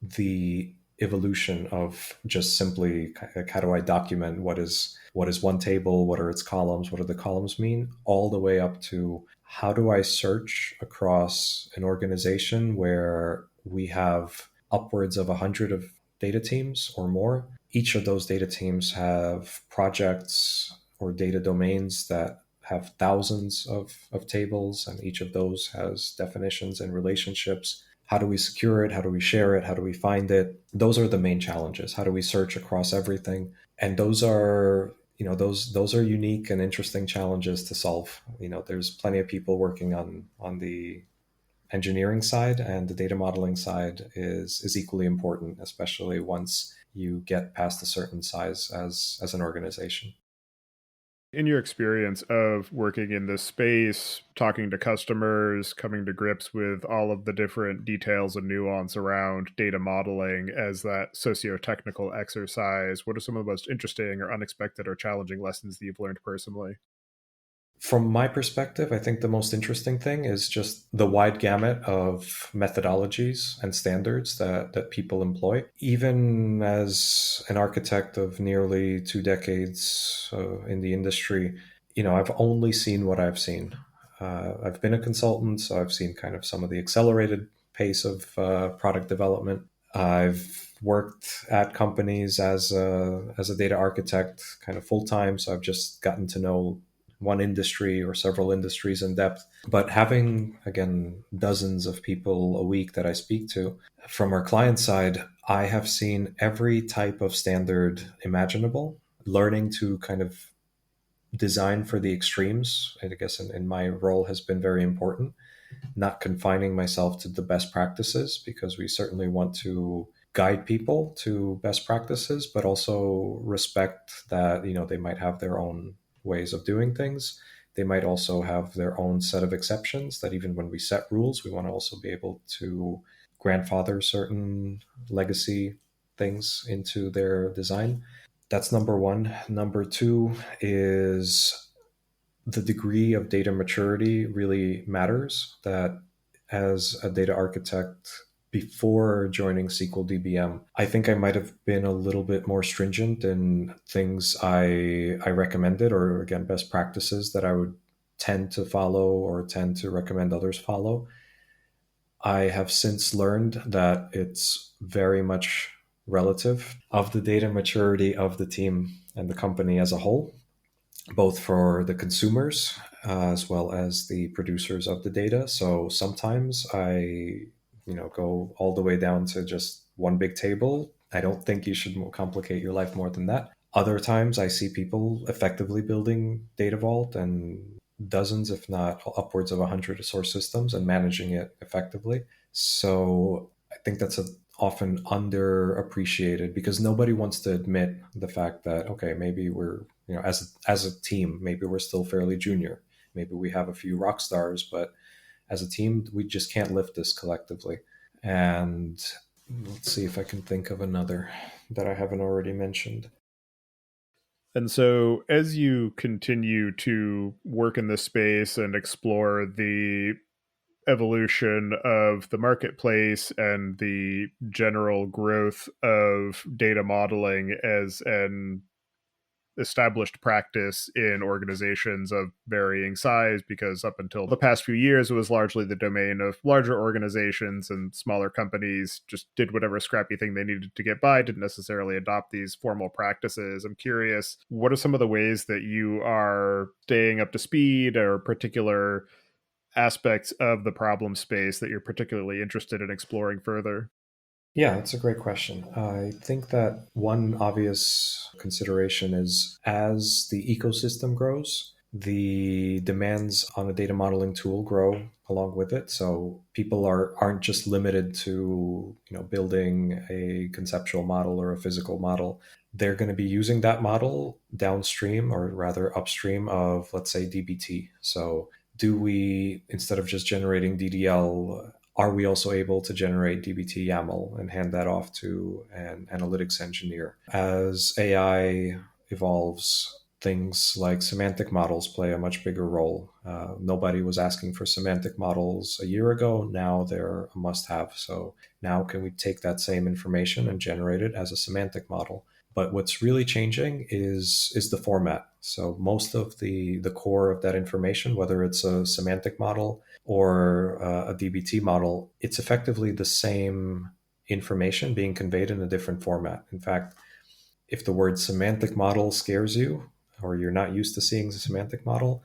the evolution of just simply, like, how do I document what is one table, what are its columns, what do the columns mean, all the way up to how do I search across an organization where we have upwards of 100 of data teams or more. Each of those data teams have projects or data domains that have thousands of tables, and each of those has definitions and relationships. How do we secure it? How do we share it? How do we find it? Those are the main challenges. How do we search across everything? And those are, those are unique and interesting challenges to solve. There's plenty of people working on the engineering side, and the data modeling side is equally important, especially once you get past a certain size as an organization. In your experience of working in this space, talking to customers, coming to grips with all of the different details and nuance around data modeling as that socio-technical exercise, what are some of the most interesting or unexpected or challenging lessons that you've learned personally? From my perspective, I think the most interesting thing is just the wide gamut of methodologies and standards that people employ. Even as an architect of nearly 2 decades in the industry, I've only seen what I've seen. I've been a consultant, so I've seen kind of some of the accelerated pace of product development. I've worked at companies as a data architect kind of full time, so I've just gotten to know one industry or several industries in depth. But having, again, dozens of people a week that I speak to from our client side, I have seen every type of standard imaginable, learning to kind of design for the extremes. I guess in my role has been very important, not confining myself to the best practices, because we certainly want to guide people to best practices, but also respect that they might have their own ways of doing things. They might also have their own set of exceptions, that even when we set rules, we want to also be able to grandfather certain legacy things into their design. That's number one. Number two is the degree of data maturity really matters. That as a data architect before joining SQL DBM, I think I might have been a little bit more stringent in things I recommended, or again, best practices that I would tend to follow or tend to recommend others follow. I have since learned that it's very much relative of the data maturity of the team and the company as a whole, both for the consumers as well as the producers of the data. So sometimes go all the way down to just one big table. I don't think you should complicate your life more than that. Other times I see people effectively building Data Vault and dozens, if not upwards of 100 source systems, and managing it effectively. So I think that's often underappreciated, because nobody wants to admit the fact that, okay, maybe we're, as a team, maybe we're still fairly junior. Maybe we have a few rock stars, but as a team, we just can't lift this collectively. And let's see if I can think of another that I haven't already mentioned. And so, as you continue to work in this space and explore the evolution of the marketplace and the general growth of data modeling as an established practice in organizations of varying size, because up until the past few years, it was largely the domain of larger organizations, and smaller companies just did whatever scrappy thing they needed to get by, didn't necessarily adopt these formal practices. I'm curious, what are some of the ways that you are staying up to speed, or particular aspects of the problem space that you're particularly interested in exploring further? Yeah, that's a great question. I think that one obvious consideration is, as the ecosystem grows, the demands on a data modeling tool grow along with it. So people aren't just limited to building a conceptual model or a physical model. They're going to be using that model downstream, or rather upstream of, let's say, DBT. So do we, instead of just generating DDL, are we also able to generate DBT YAML and hand that off to an analytics engineer? As AI evolves, things like semantic models play a much bigger role. Nobody was asking for semantic models a year ago. Now they're a must have. So now can we take that same information and generate it as a semantic model? But what's really changing is the format. So most of the core of that information, whether it's a semantic model or a DBT model, it's effectively the same information being conveyed in a different format. In fact, if the word semantic model scares you, or you're not used to seeing a semantic model,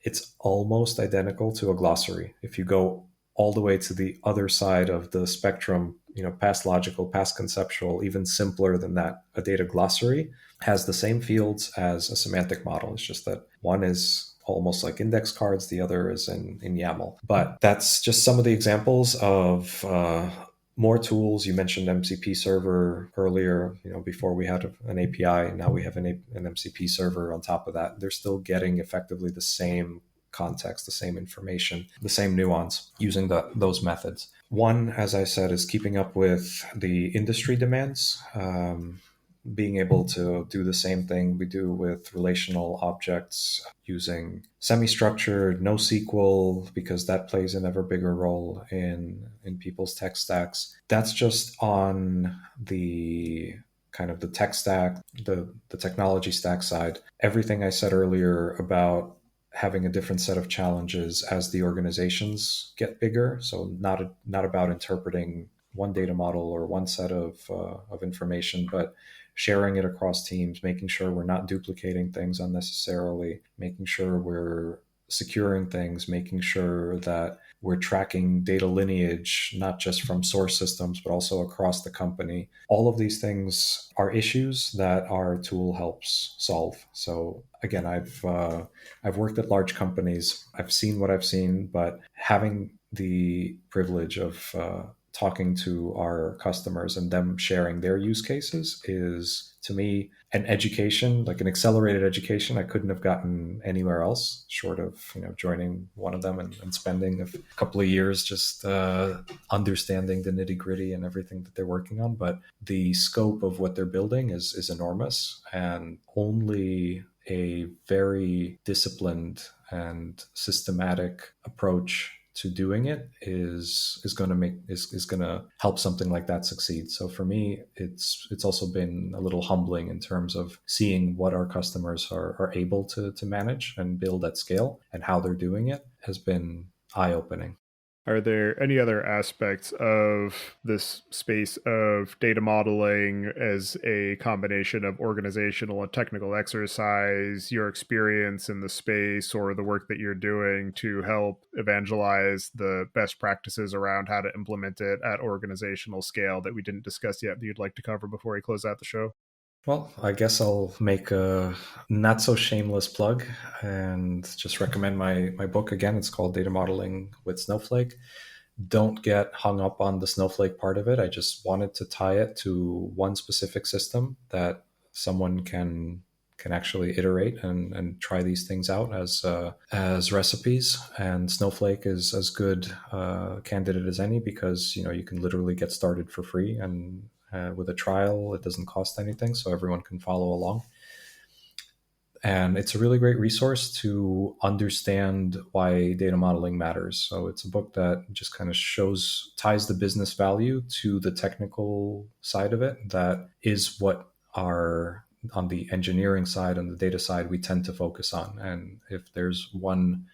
it's almost identical to a glossary. If you go all the way to the other side of the spectrum, past logical, past conceptual, even simpler than that, a data glossary has the same fields as a semantic model. It's just that one is almost like index cards, the other is in YAML. But that's just some of the examples of more tools. You mentioned MCP server earlier. Before we had an API, now we have an MCP server on top of that. They're still getting effectively the same context, the same information, the same nuance using those methods. One, as I said, is keeping up with the industry demands. being able to do the same thing we do with relational objects using semi-structured NoSQL, because that plays an ever bigger role in people's tech stacks. That's just on the kind of the tech stack, the technology stack side. Everything I said earlier about having a different set of challenges as the organizations get bigger. So not about interpreting one data model or one set of information, but sharing it across teams, making sure we're not duplicating things unnecessarily, making sure we're securing things, making sure that we're tracking data lineage, not just from source systems, but also across the company. All of these things are issues that our tool helps solve. So again, I've worked at large companies. I've seen what I've seen, but having the privilege of talking to our customers and them sharing their use cases is, to me, an education, like an accelerated education I couldn't have gotten anywhere else, short of joining one of them and spending a couple of years just understanding the nitty gritty and everything that they're working on. But the scope of what they're building is enormous, and only a very disciplined and systematic approach to doing it is going to help something like that succeed. So for me, it's also been a little humbling in terms of seeing what our customers are able to manage and build at scale, and how they're doing it has been eye-opening. Are there any other aspects of this space of data modeling as a combination of organizational and technical exercise, your experience in the space or the work that you're doing to help evangelize the best practices around how to implement it at organizational scale that we didn't discuss yet that you'd like to cover before we close out the show? Well, I guess I'll make a not so shameless plug and just recommend my book again. It's called Data Modeling with Snowflake. Don't get hung up on the Snowflake part of it. I just wanted to tie it to one specific system that someone can actually iterate and try these things out as recipes. And Snowflake is as good a candidate as any, because you can literally get started for free, and with a trial, it doesn't cost anything, so everyone can follow along. And it's a really great resource to understand why data modeling matters. So it's a book that just kind of ties the business value to the technical side of it. That is what on the engineering side and the data side, we tend to focus on. And if there's one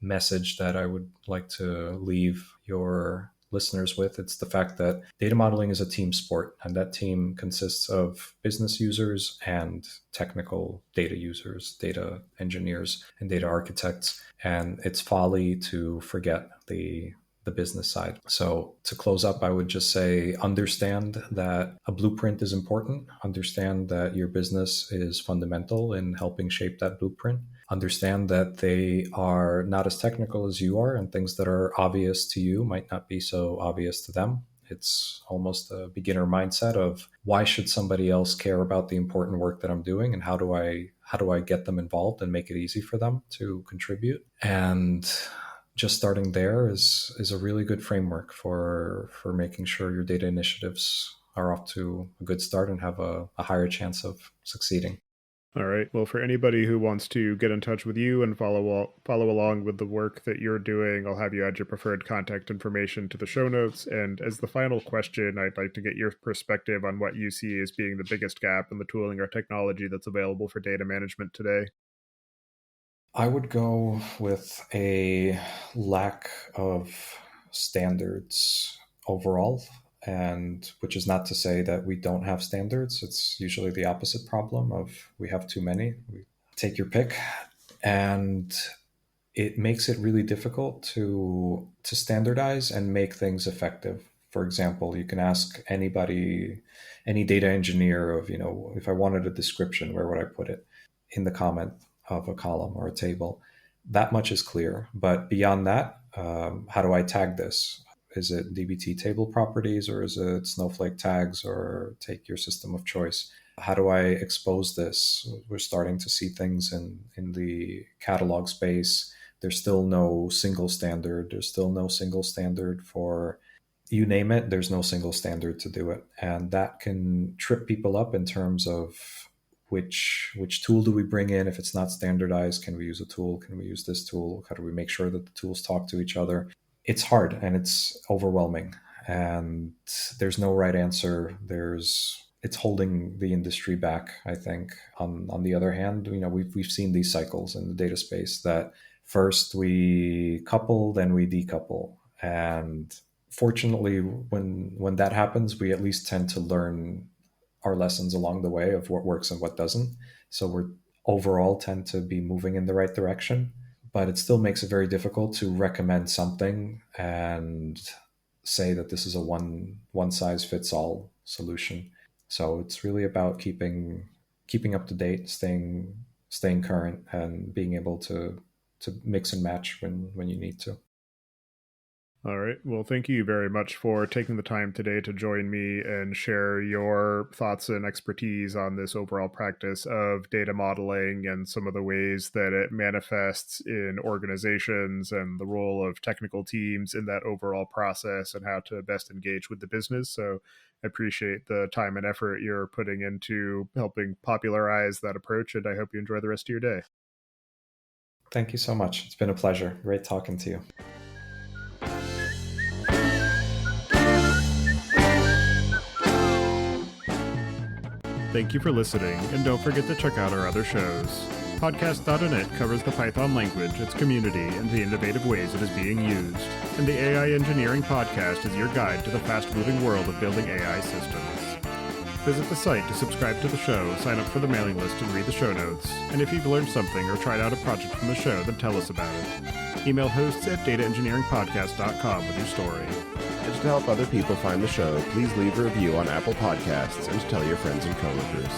message that I would like to leave your listeners with, it's the fact that data modeling is a team sport, and that team consists of business users and technical data users, data engineers and data architects, and it's folly to forget the business side. So to close up, I would just say, understand that a blueprint is important. Understand that your business is fundamental in helping shape that blueprint. Understand that they are not as technical as you are, and things that are obvious to you might not be so obvious to them. It's almost a beginner mindset of, why should somebody else care about the important work that I'm doing, and how do I get them involved and make it easy for them to contribute? And just starting there is a really good framework for making sure your data initiatives are off to a good start and have a higher chance of succeeding. All right. Well, for anybody who wants to get in touch with you and follow along with the work that you're doing, I'll have you add your preferred contact information to the show notes. And as the final question, I'd like to get your perspective on what you see as being the biggest gap in the tooling or technology that's available for data management today. I would go with a lack of standards overall, and which is not to say that we don't have standards. It's usually the opposite problem of, we have too many. We take your pick, and it makes it really difficult to standardize and make things effective. For example, you can ask anybody, any data engineer, of, if I wanted a description, where would I put it? In the comment of a column or a table. That much is clear. But beyond that, how do I tag this? Is it DBT table properties, or is it Snowflake tags, or take your system of choice? How do I expose this? We're starting to see things in the catalog space. There's still no single standard. There's still no single standard for you name it, there's no single standard to do it. And that can trip people up in terms of which tool do we bring in. If it's not standardized, can we use a tool? Can we use this tool? How do we make sure that the tools talk to each other? It's hard and it's overwhelming, and there's no right answer. It's holding the industry back, I think. On the other hand, we've seen these cycles in the data space that first we couple, then we decouple. And fortunately, when that happens, we at least tend to learn our lessons along the way of what works and what doesn't. So we're overall tend to be moving in the right direction, but it still makes it very difficult to recommend something and say that this is a one size fits all solution. So it's really about keeping up to date, staying current, and being able to mix and match when you need to. All right. Well, thank you very much for taking the time today to join me and share your thoughts and expertise on this overall practice of data modeling and some of the ways that it manifests in organizations and the role of technical teams in that overall process and how to best engage with the business. So I appreciate the time and effort you're putting into helping popularize that approach, and I hope you enjoy the rest of your day. Thank you so much. It's been a pleasure. Great talking to you. Thank you for listening, and don't forget to check out our other shows. Podcast.net covers the Python language, its community, and the innovative ways it is being used. And the AI Engineering Podcast is your guide to the fast-moving world of building AI systems. Visit the site to subscribe to the show, sign up for the mailing list, and read the show notes. And if you've learned something or tried out a project from the show, then tell us about it. Email hosts at dataengineeringpodcast.com with your story. And to help other people find the show, please leave a review on Apple Podcasts and tell your friends and coworkers.